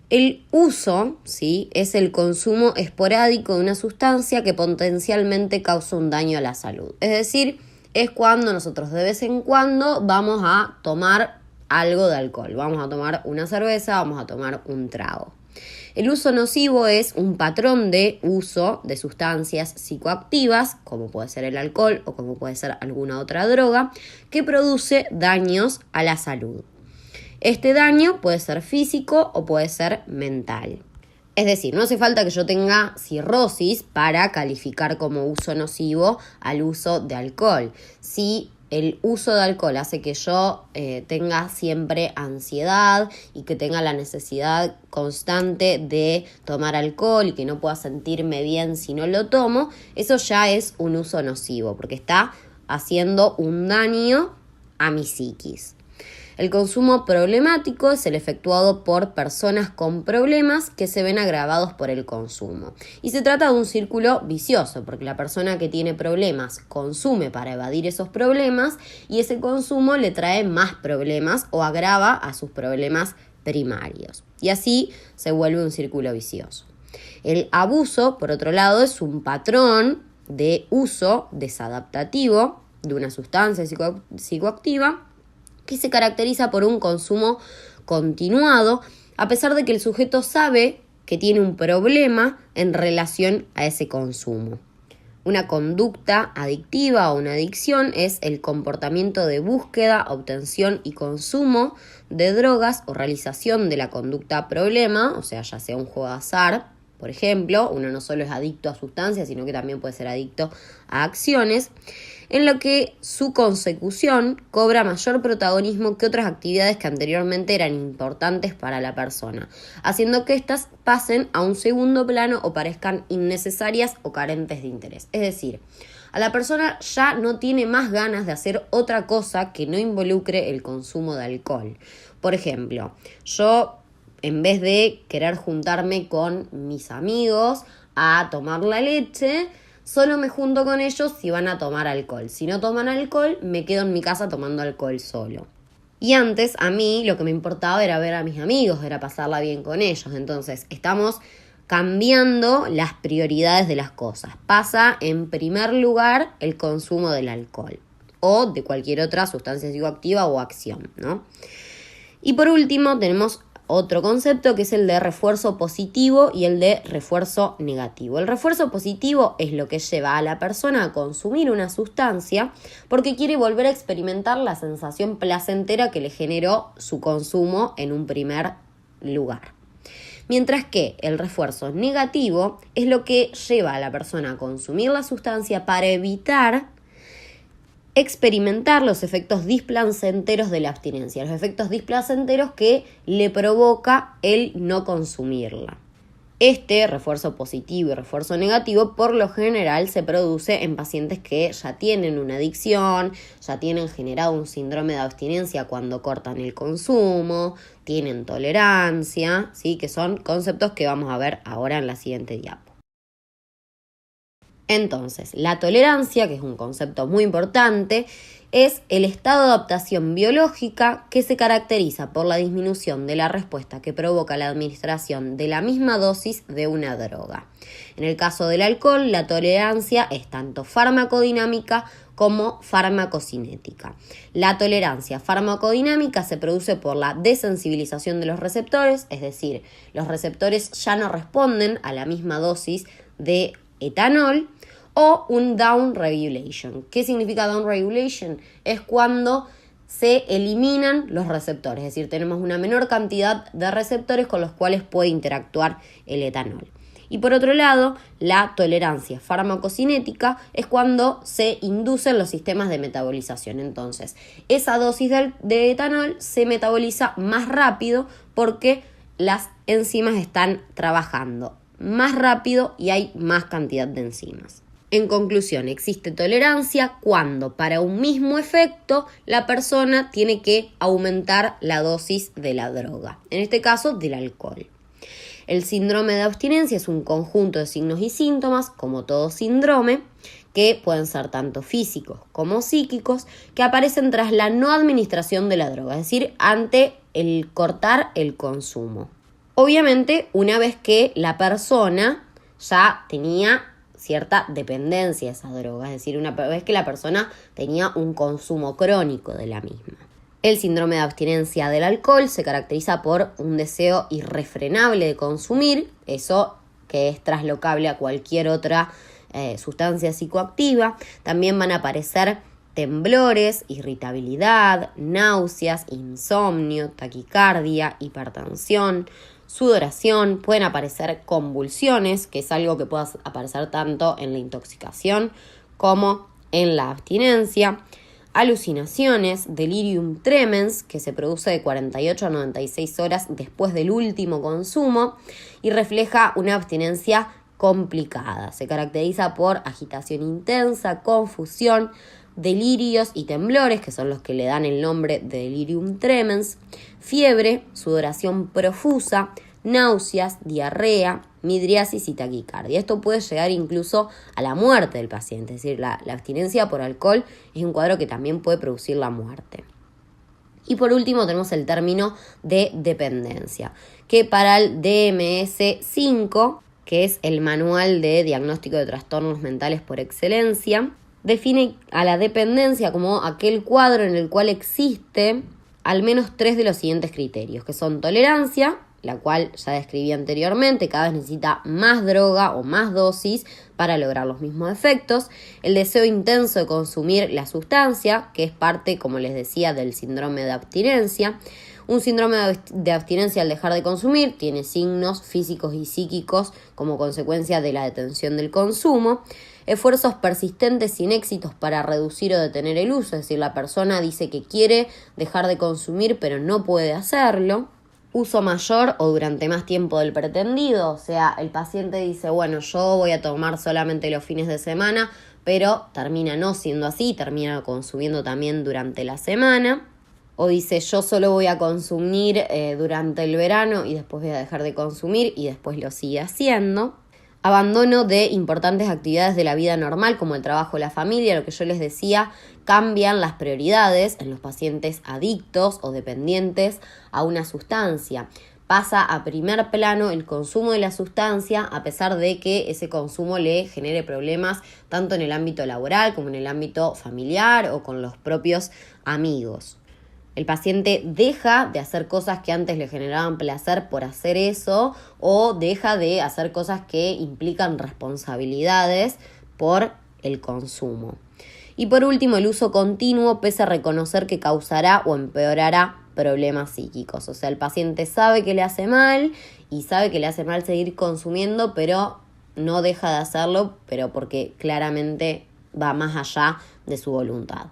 El uso, ¿sí?, es el consumo esporádico de una sustancia que potencialmente causa un daño a la salud. Es decir, es cuando nosotros de vez en cuando vamos a tomar algo de alcohol. Vamos a tomar una cerveza, vamos a tomar un trago. El uso nocivo es un patrón de uso de sustancias psicoactivas, como puede ser el alcohol o como puede ser alguna otra droga, que produce daños a la salud. Este daño puede ser físico o puede ser mental. Es decir, no hace falta que yo tenga cirrosis para calificar como uso nocivo al uso de alcohol. Si el uso de alcohol hace que yo tenga siempre ansiedad y que tenga la necesidad constante de tomar alcohol y que no pueda sentirme bien si no lo tomo, eso ya es un uso nocivo porque está haciendo un daño a mi psiquis. El consumo problemático es el efectuado por personas con problemas que se ven agravados por el consumo. Y se trata de un círculo vicioso, porque la persona que tiene problemas consume para evadir esos problemas y ese consumo le trae más problemas o agrava a sus problemas primarios. Y así se vuelve un círculo vicioso. El abuso, por otro lado, es un patrón de uso desadaptativo de una sustancia psicoactiva que se caracteriza por un consumo continuado, a pesar de que el sujeto sabe que tiene un problema en relación a ese consumo. Una conducta adictiva o una adicción es el comportamiento de búsqueda, obtención y consumo de drogas o realización de la conducta problema, o sea, ya sea un juego de azar, por ejemplo, uno no solo es adicto a sustancias, sino que también puede ser adicto a acciones, en lo que su consecución cobra mayor protagonismo que otras actividades que anteriormente eran importantes para la persona, haciendo que éstas pasen a un segundo plano o parezcan innecesarias o carentes de interés. Es decir, a la persona ya no tiene más ganas de hacer otra cosa que no involucre el consumo de alcohol. Por ejemplo, yo, en vez de querer juntarme con mis amigos a tomar la leche, Solo me junto con ellos si van a tomar alcohol. Si no toman alcohol, me quedo en mi casa tomando alcohol solo. Y antes a mí lo que me importaba era ver a mis amigos, era pasarla bien con ellos. Entonces estamos cambiando las prioridades de las cosas. Pasa en primer lugar el consumo del alcohol o de cualquier otra sustancia psicoactiva o acción, ¿no? Y por último tenemos otro concepto que es el de refuerzo positivo y el de refuerzo negativo. El refuerzo positivo es lo que lleva a la persona a consumir una sustancia porque quiere volver a experimentar la sensación placentera que le generó su consumo en un primer lugar. Mientras que el refuerzo negativo es lo que lleva a la persona a consumir la sustancia para evitar experimentar los efectos displacenteros de la abstinencia, los efectos displacenteros que le provoca el no consumirla. Este refuerzo positivo y refuerzo negativo por lo general se produce en pacientes que ya tienen una adicción, ya tienen generado un síndrome de abstinencia cuando cortan el consumo, tienen tolerancia, ¿sí? Que son conceptos que vamos a ver ahora en la siguiente diapo. Entonces, la tolerancia, que es un concepto muy importante, es el estado de adaptación biológica que se caracteriza por la disminución de la respuesta que provoca la administración de la misma dosis de una droga. En el caso del alcohol, la tolerancia es tanto farmacodinámica como farmacocinética. La tolerancia farmacodinámica se produce por la desensibilización de los receptores, es decir, los receptores ya no responden a la misma dosis de etanol, o un down regulation. ¿Qué significa down regulation? Es cuando se eliminan los receptores, es decir, tenemos una menor cantidad de receptores con los cuales puede interactuar el etanol. Y por otro lado, la tolerancia farmacocinética es cuando se inducen los sistemas de metabolización. Entonces, esa dosis de etanol se metaboliza más rápido porque las enzimas están trabajando más rápido y hay más cantidad de enzimas. En conclusión, existe tolerancia cuando para un mismo efecto la persona tiene que aumentar la dosis de la droga, en este caso del alcohol. El síndrome de abstinencia es un conjunto de signos y síntomas, como todo síndrome, que pueden ser tanto físicos como psíquicos, que aparecen tras la no administración de la droga, es decir, ante el cortar el consumo. Obviamente, una vez que la persona ya tenía cierta dependencia a esa droga, es decir, una vez que la persona tenía un consumo crónico de la misma. El síndrome de abstinencia del alcohol se caracteriza por un deseo irrefrenable de consumir, eso que es traslocable a cualquier otra sustancia psicoactiva. También van a aparecer temblores, irritabilidad, náuseas, insomnio, taquicardia, hipertensión, sudoración, pueden aparecer convulsiones, que es algo que puede aparecer tanto en la intoxicación como en la abstinencia, alucinaciones, delirium tremens, que se produce de 48 a 96 horas después del último consumo y refleja una abstinencia complicada. Se caracteriza por agitación intensa, confusión, delirios y temblores, que son los que le dan el nombre de delirium tremens, fiebre, sudoración profusa, náuseas, diarrea, midriasis y taquicardia. Esto puede llegar incluso a la muerte del paciente, es decir, la abstinencia por alcohol es un cuadro que también puede producir la muerte. Y por último tenemos el término de dependencia, que para el DMS-5, que es el manual de diagnóstico de trastornos mentales por excelencia, define a la dependencia como aquel cuadro en el cual existe al menos 3 de los siguientes criterios, que son tolerancia, la cual ya describí anteriormente, cada vez necesita más droga o más dosis para lograr los mismos efectos, el deseo intenso de consumir la sustancia, que es parte, como les decía, del síndrome de abstinencia. Un síndrome de abstinencia al dejar de consumir tiene signos físicos y psíquicos como consecuencia de la detención del consumo, esfuerzos persistentes sin éxitos para reducir o detener el uso, es decir, la persona dice que quiere dejar de consumir pero no puede hacerlo, uso mayor o durante más tiempo del pretendido, o sea, el paciente dice, bueno, yo voy a tomar solamente los fines de semana, pero termina no siendo así, termina consumiendo también durante la semana. O dice, yo solo voy a consumir durante el verano y después voy a dejar de consumir y después lo sigue haciendo. Abandono de importantes actividades de la vida normal, como el trabajo, la familia, lo que yo les decía, cambian las prioridades en los pacientes adictos o dependientes a una sustancia. Pasa a primer plano el consumo de la sustancia, a pesar de que ese consumo le genere problemas tanto en el ámbito laboral como en el ámbito familiar o con los propios amigos. El paciente deja de hacer cosas que antes le generaban placer por hacer eso, o deja de hacer cosas que implican responsabilidades por el consumo. Y por último, el uso continuo, pese a reconocer que causará o empeorará problemas psíquicos. O sea, el paciente sabe que le hace mal y sabe que le hace mal seguir consumiendo, pero no deja de hacerlo, pero porque claramente va más allá de su voluntad.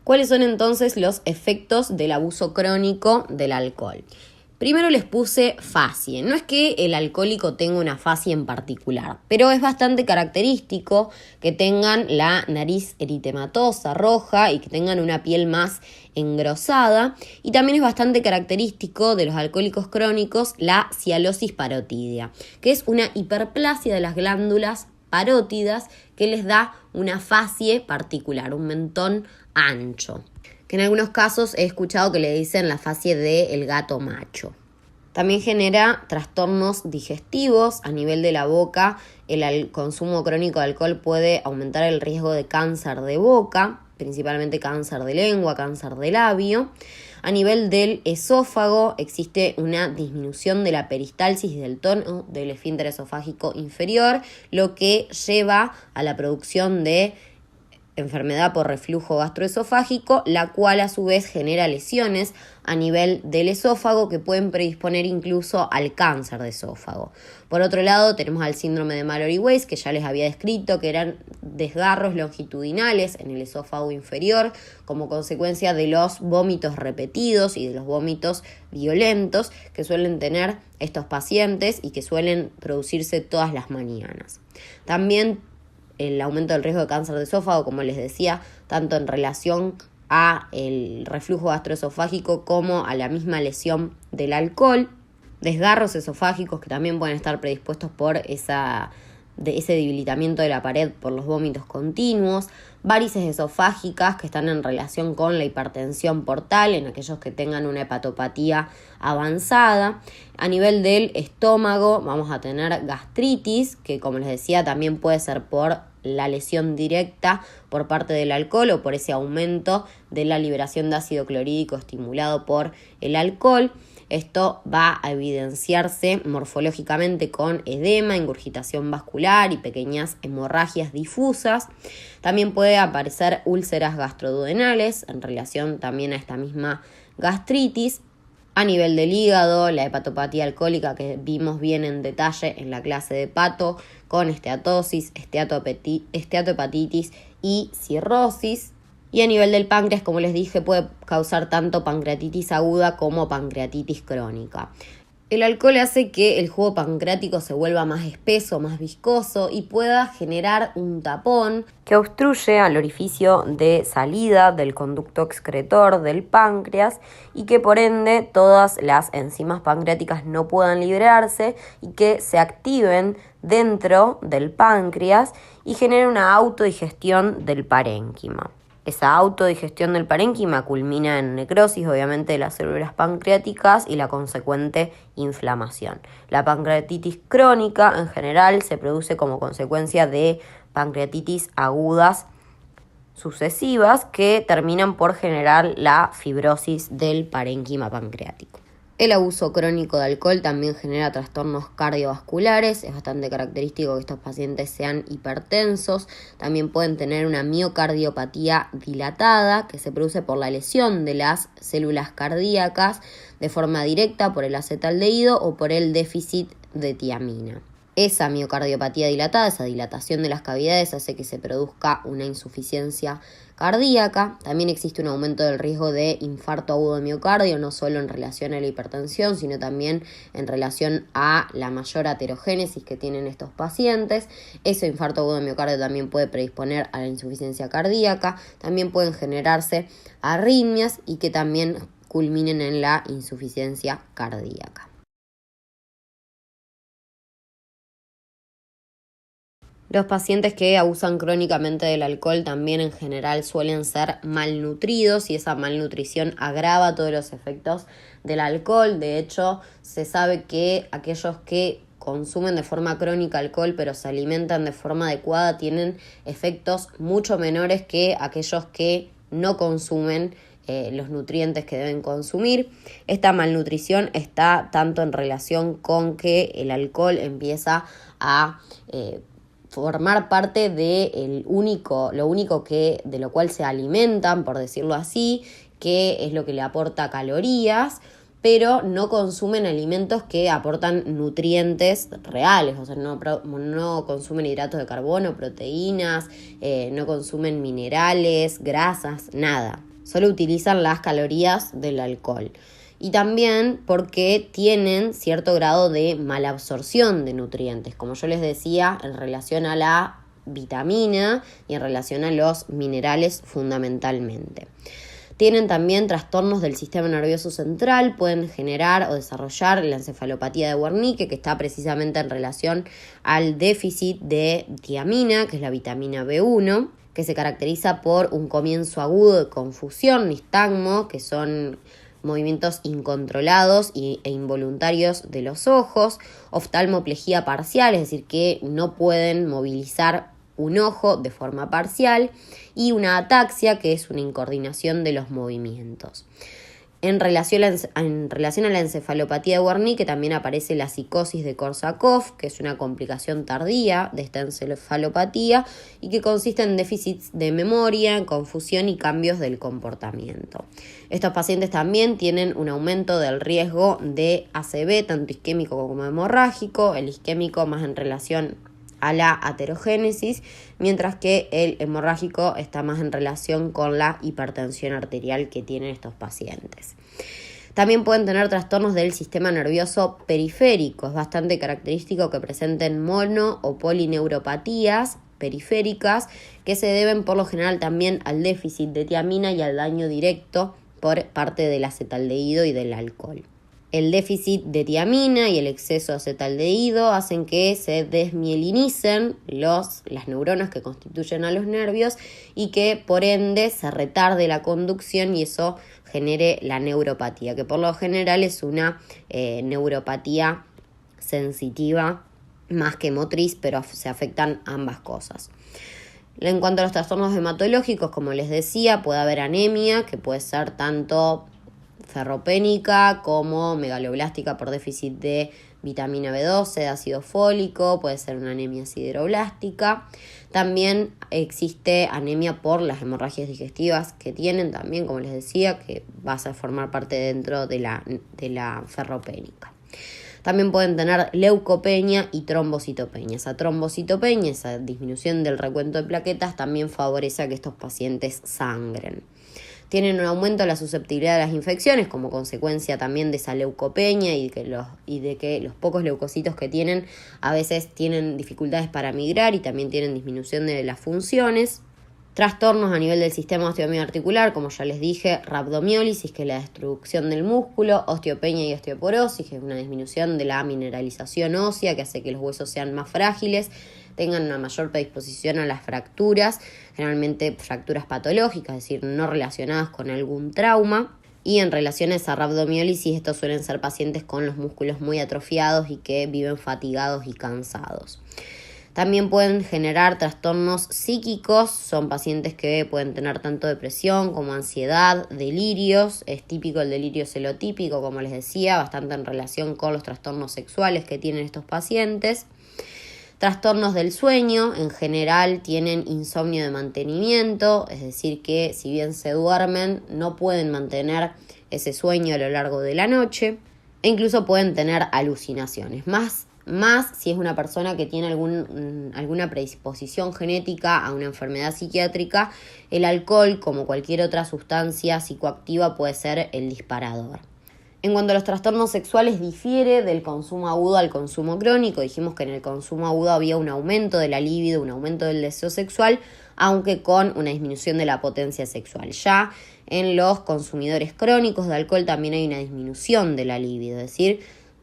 ¿Cuáles son entonces los efectos del abuso crónico del alcohol? Primero les puse facie. No es que el alcohólico tenga una facie en particular, pero es bastante característico que tengan la nariz eritematosa, roja, y que tengan una piel más engrosada. Y también es bastante característico de los alcohólicos crónicos la cialosis parotídea, que es una hiperplasia de las glándulas parótidas que les da una facie particular, un mentón ancho, que en algunos casos he escuchado que le dicen la facie del gato macho. También genera trastornos digestivos a nivel de la boca. El consumo crónico de alcohol puede aumentar el riesgo de cáncer de boca, principalmente cáncer de lengua, cáncer de labio. A nivel del esófago existe una disminución de la peristalsis del tono del esfínter esofágico inferior, lo que lleva a la producción de enfermedad por reflujo gastroesofágico, la cual a su vez genera lesiones a nivel del esófago que pueden predisponer incluso al cáncer de esófago. Por otro lado, tenemos al síndrome de Mallory-Weiss, que ya les había descrito, que eran desgarros longitudinales en el esófago inferior como consecuencia de los vómitos repetidos y de los vómitos violentos que suelen tener estos pacientes y que suelen producirse todas las mañanas. También el aumento del riesgo de cáncer de esófago, como les decía, tanto en relación a el reflujo gastroesofágico como a la misma lesión del alcohol, desgarros esofágicos que también pueden estar predispuestos por ese debilitamiento de la pared por los vómitos continuos, varices esofágicas que están en relación con la hipertensión portal en aquellos que tengan una hepatopatía avanzada. A nivel del estómago vamos a tener gastritis, que como les decía también puede ser por la lesión directa por parte del alcohol o por ese aumento de la liberación de ácido clorhídrico estimulado por el alcohol. Esto va a evidenciarse morfológicamente con edema, ingurgitación vascular y pequeñas hemorragias difusas. También puede aparecer úlceras gastroduodenales en relación también a esta misma gastritis. A nivel del hígado, la hepatopatía alcohólica que vimos bien en detalle en la clase de hepato, con esteatosis, esteatohepatitis y cirrosis. Y a nivel del páncreas, como les dije, puede causar tanto pancreatitis aguda como pancreatitis crónica. El alcohol hace que el jugo pancreático se vuelva más espeso, más viscoso y pueda generar un tapón que obstruye al orificio de salida del conducto excretor del páncreas y que por ende todas las enzimas pancreáticas no puedan liberarse y que se activen dentro del páncreas y genere una autodigestión del parénquima. Esa autodigestión del parénquima culmina en necrosis, obviamente, de las células pancreáticas y la consecuente inflamación. La pancreatitis crónica, en general, se produce como consecuencia de pancreatitis agudas sucesivas que terminan por generar la fibrosis del parénquima pancreático. El abuso crónico de alcohol también genera trastornos cardiovasculares. Es bastante característico que estos pacientes sean hipertensos. También pueden tener una miocardiopatía dilatada que se produce por la lesión de las células cardíacas de forma directa por el acetaldehído o por el déficit de tiamina. Esa miocardiopatía dilatada, esa dilatación de las cavidades, hace que se produzca una insuficiencia cardíaca. También existe un aumento del riesgo de infarto agudo de miocardio, no solo en relación a la hipertensión, sino también en relación a la mayor aterogénesis que tienen estos pacientes. Ese infarto agudo de miocardio también puede predisponer a la insuficiencia cardíaca. También pueden generarse arritmias y que también culminen en la insuficiencia cardíaca. Los pacientes que abusan crónicamente del alcohol también en general suelen ser malnutridos y esa malnutrición agrava todos los efectos del alcohol. De hecho, se sabe que aquellos que consumen de forma crónica alcohol pero se alimentan de forma adecuada tienen efectos mucho menores que aquellos que no consumen los nutrientes que deben consumir. Esta malnutrición está tanto en relación con que el alcohol empieza a formar parte de lo único de lo cual se alimentan, por decirlo así, que es lo que le aporta calorías, pero no consumen alimentos que aportan nutrientes reales, o sea, no consumen hidratos de carbono, proteínas, no consumen minerales, grasas, nada. Solo utilizan las calorías del alcohol. Y también porque tienen cierto grado de malabsorción de nutrientes, como yo les decía, en relación a la vitamina y en relación a los minerales fundamentalmente. Tienen también trastornos del sistema nervioso central, pueden generar o desarrollar la encefalopatía de Wernicke, que está precisamente en relación al déficit de tiamina, que es la vitamina B1, que se caracteriza por un comienzo agudo de confusión, nistagmo, que son movimientos incontrolados e involuntarios de los ojos, oftalmoplegia parcial, es decir, que no pueden movilizar un ojo de forma parcial, y una ataxia, que es una incoordinación de los movimientos. En relación a la encefalopatía de Wernicke también aparece la psicosis de Korsakoff, que es una complicación tardía de esta encefalopatía y que consiste en déficits de memoria, confusión y cambios del comportamiento. Estos pacientes también tienen un aumento del riesgo de ACV, tanto isquémico como hemorrágico, el isquémico más en relación a la aterogénesis, mientras que el hemorrágico está más en relación con la hipertensión arterial que tienen estos pacientes. También pueden tener trastornos del sistema nervioso periférico. Es bastante característico que presenten mono o polineuropatías periféricas que se deben por lo general también al déficit de tiamina y al daño directo por parte del acetaldehído y del alcohol. El déficit de tiamina y el exceso de acetaldehído hacen que se desmielinicen las neuronas que constituyen a los nervios y que por ende se retarde la conducción y eso genere la neuropatía, que por lo general es una neuropatía sensitiva más que motriz, pero se afectan ambas cosas. En cuanto a los trastornos hematológicos, como les decía, puede haber anemia, que puede ser tanto ferropénica como megaloblástica por déficit de vitamina B12, de ácido fólico, puede ser una anemia sideroblástica. También existe anemia por las hemorragias digestivas que tienen también, como les decía, que va a formar parte dentro de la ferropénica. También pueden tener leucopenia y trombocitopenia. Esa trombocitopenia, esa disminución del recuento de plaquetas, también favorece a que estos pacientes sangren. Tienen un aumento de la susceptibilidad de las infecciones como consecuencia también de esa leucopenia y de que los pocos leucocitos que tienen a veces tienen dificultades para migrar y también tienen disminución de las funciones. Trastornos a nivel del sistema osteomioarticular, como ya les dije, rhabdomiólisis, que es la destrucción del músculo, osteopenia y osteoporosis, que es una disminución de la mineralización ósea que hace que los huesos sean más frágiles, tengan una mayor predisposición a las fracturas, generalmente fracturas patológicas, es decir, no relacionadas con algún trauma. Y en relación a esa rhabdomiólisis, estos suelen ser pacientes con los músculos muy atrofiados y que viven fatigados y cansados. También pueden generar trastornos psíquicos, son pacientes que pueden tener tanto depresión como ansiedad, delirios, es típico el delirio celotípico, como les decía, bastante en relación con los trastornos sexuales que tienen estos pacientes. Trastornos del sueño, en general tienen insomnio de mantenimiento, es decir que si bien se duermen no pueden mantener ese sueño a lo largo de la noche e incluso pueden tener alucinaciones, más si es una persona que tiene alguna predisposición genética a una enfermedad psiquiátrica. El alcohol, como cualquier otra sustancia psicoactiva, puede ser el disparador. En cuanto a los trastornos sexuales, difiere del consumo agudo al consumo crónico. Dijimos que en el consumo agudo había un aumento de la libido, un aumento del deseo sexual, aunque con una disminución de la potencia sexual. Ya en los consumidores crónicos de alcohol también hay una disminución de la libido, es decir,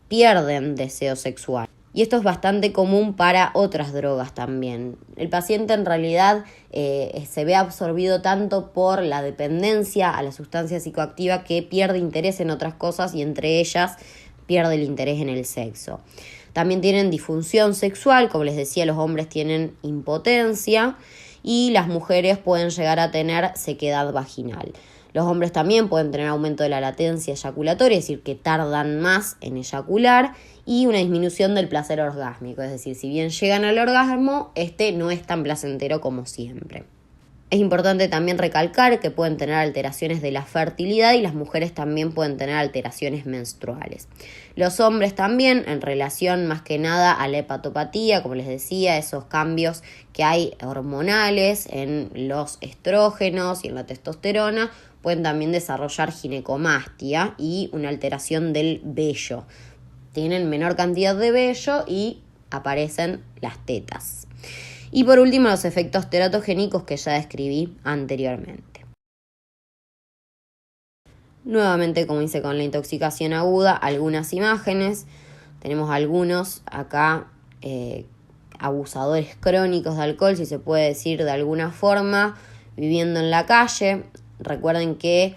pierden deseo sexual. Y esto es bastante común para otras drogas también. El paciente en realidad se ve absorbido tanto por la dependencia a la sustancia psicoactiva que pierde interés en otras cosas y entre ellas pierde el interés en el sexo. También tienen disfunción sexual, como les decía, los hombres tienen impotencia y las mujeres pueden llegar a tener sequedad vaginal. Los hombres también pueden tener aumento de la latencia eyaculatoria, es decir, que tardan más en eyacular, y una disminución del placer orgásmico, es decir, si bien llegan al orgasmo, este no es tan placentero como siempre. Es importante también recalcar que pueden tener alteraciones de la fertilidad y las mujeres también pueden tener alteraciones menstruales. Los hombres también, en relación más que nada a la hepatopatía, como les decía, esos cambios que hay hormonales en los estrógenos y en la testosterona, pueden también desarrollar ginecomastia y una alteración del vello. Tienen menor cantidad de vello y aparecen las tetas. Y por último, los efectos teratogénicos que ya describí anteriormente. Nuevamente, como hice con la intoxicación aguda, algunas imágenes. Tenemos algunos acá abusadores crónicos de alcohol, si se puede decir de alguna forma, viviendo en la calle. Recuerden que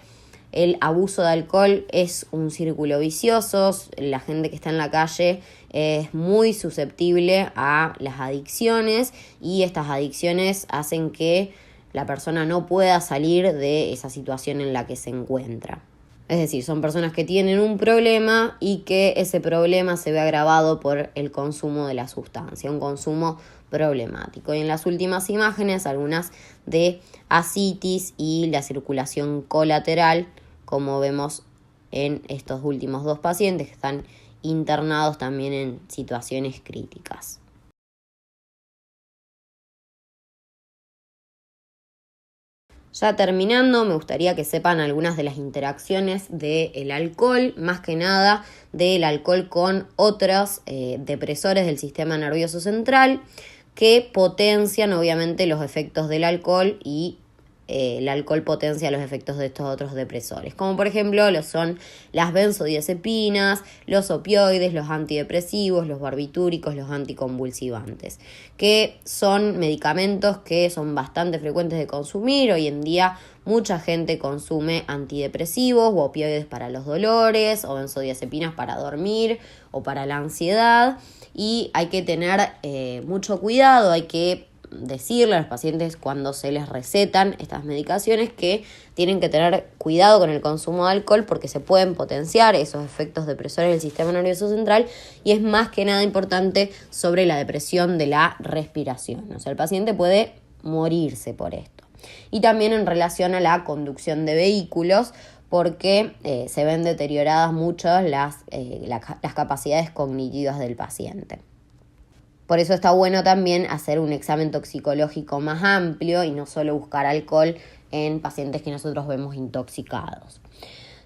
el abuso de alcohol es un círculo vicioso. La gente que está en la calle es muy susceptible a las adicciones y estas adicciones hacen que la persona no pueda salir de esa situación en la que se encuentra. Es decir, son personas que tienen un problema y que ese problema se ve agravado por el consumo de la sustancia, un consumo problemático. Y en las últimas imágenes, algunas de ascitis y la circulación colateral, como vemos en estos últimos dos pacientes que están internados también en situaciones críticas. Ya terminando, me gustaría que sepan algunas de las interacciones del alcohol, más que nada del alcohol con otros depresores del sistema nervioso central que potencian obviamente los efectos del alcohol y el alcohol potencia los efectos de estos otros depresores, como por ejemplo lo son las benzodiazepinas, los opioides, los antidepresivos, los barbitúricos, los anticonvulsivantes, que son medicamentos que son bastante frecuentes de consumir. Hoy en día mucha gente consume antidepresivos o opioides para los dolores o benzodiazepinas para dormir o para la ansiedad, y hay que tener mucho cuidado, hay que decirle a los pacientes cuando se les recetan estas medicaciones que tienen que tener cuidado con el consumo de alcohol porque se pueden potenciar esos efectos depresores del sistema nervioso central, y es más que nada importante sobre la depresión de la respiración. O sea, el paciente puede morirse por esto. Y también en relación a la conducción de vehículos, porque se ven deterioradas mucho las capacidades cognitivas del paciente. Por eso está bueno también hacer un examen toxicológico más amplio y no solo buscar alcohol en pacientes que nosotros vemos intoxicados.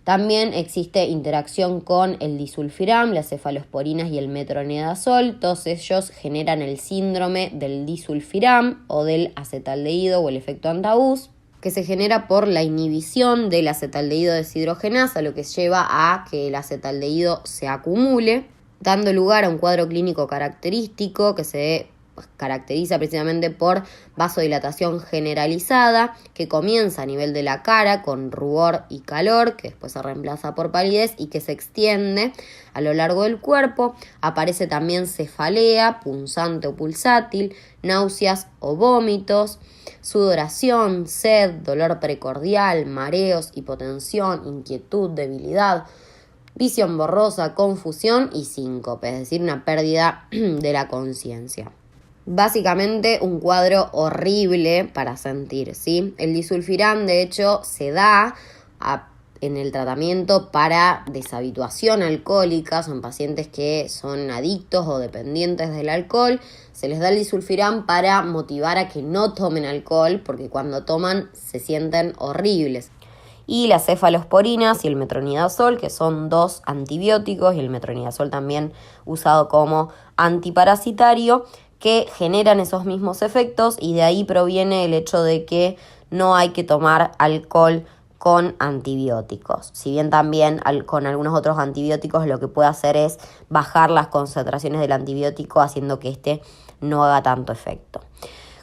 También existe interacción con el disulfiram, las cefalosporinas y el metronidazol. Todos ellos generan el síndrome del disulfiram o del acetaldehído o el efecto antabús, que se genera por la inhibición del acetaldehído deshidrogenasa, lo que lleva a que el acetaldehído se acumule, dando lugar a un cuadro clínico característico que se caracteriza precisamente por vasodilatación generalizada, que comienza a nivel de la cara con rubor y calor, que después se reemplaza por palidez y que se extiende a lo largo del cuerpo. Aparece también cefalea, punzante o pulsátil, náuseas o vómitos, sudoración, sed, dolor precordial, mareos, hipotensión, inquietud, debilidad, visión borrosa, confusión y síncope, es decir, una pérdida de la conciencia. Básicamente un cuadro horrible para sentir, ¿sí? El disulfiram, de hecho, se da en el tratamiento para deshabituación alcohólica. Son pacientes que son adictos o dependientes del alcohol. Se les da el disulfiram para motivar a que no tomen alcohol, porque cuando toman se sienten horribles. Y las cefalosporinas y el metronidazol, que son dos antibióticos, y el metronidazol también usado como antiparasitario, que generan esos mismos efectos, y de ahí proviene el hecho de que no hay que tomar alcohol con antibióticos. Si bien también con algunos otros antibióticos lo que puede hacer es bajar las concentraciones del antibiótico, haciendo que este no haga tanto efecto.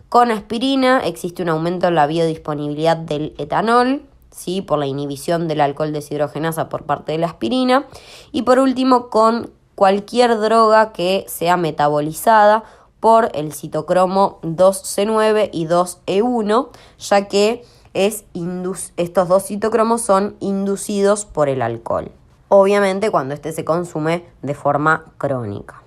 Con aspirina existe un aumento en la biodisponibilidad del etanol, ¿sí? Por la inhibición del alcohol deshidrogenasa por parte de la aspirina. Y por último, con cualquier droga que sea metabolizada por el citocromo 2C9 y 2E1, ya que estos dos citocromos son inducidos por el alcohol. Obviamente cuando este se consume de forma crónica.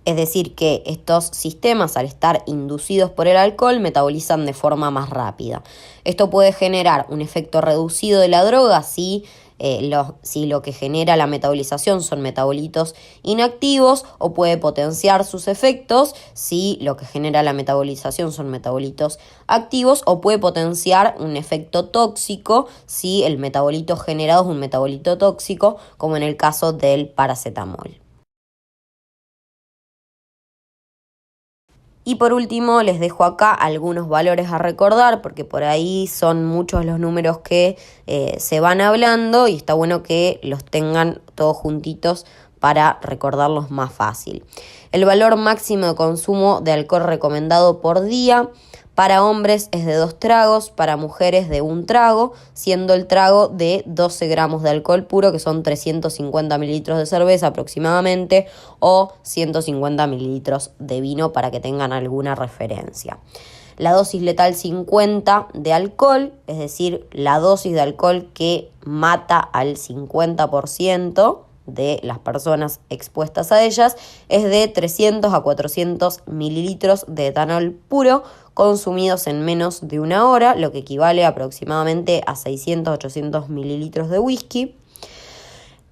Es decir, que estos sistemas, al estar inducidos por el alcohol, metabolizan de forma más rápida. Esto puede generar un efecto reducido de la droga si lo que genera la metabolización son metabolitos inactivos, o puede potenciar sus efectos si lo que genera la metabolización son metabolitos activos, o puede potenciar un efecto tóxico si el metabolito generado es un metabolito tóxico, como en el caso del paracetamol. Y por último les dejo acá algunos valores a recordar, porque por ahí son muchos los números que se van hablando y está bueno que los tengan todos juntitos para recordarlos más fácil. El valor máximo de consumo de alcohol recomendado por día para hombres es de 2 tragos, para mujeres de 1 trago, siendo el trago de 12 gramos de alcohol puro, que son 350 mililitros de cerveza aproximadamente, o 150 mililitros de vino, para que tengan alguna referencia. La dosis letal 50 de alcohol, es decir, la dosis de alcohol que mata al 50% de las personas expuestas a ellas, es de 300 a 400 mililitros de etanol puro, consumidos en menos de 1 hora, lo que equivale aproximadamente a 600 a 800 mililitros de whisky.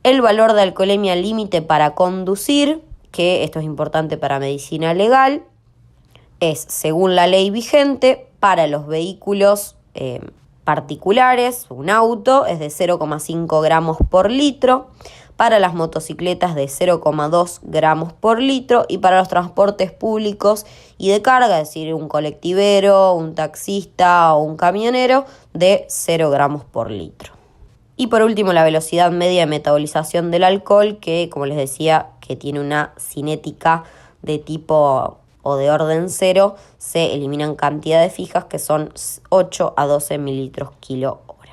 El valor de alcoholemia límite para conducir, que esto es importante para medicina legal, es, según la ley vigente, para los vehículos particulares, un auto, es de 0,5 gramos por litro, para las motocicletas de 0,2 gramos por litro, y para los transportes públicos y de carga, es decir, un colectivero, un taxista o un camionero, de 0 gramos por litro. Y por último, la velocidad media de metabolización del alcohol, que como les decía, que tiene una cinética de tipo o de orden 0, se eliminan cantidades fijas que son 8 a 12 mililitros kilo hora.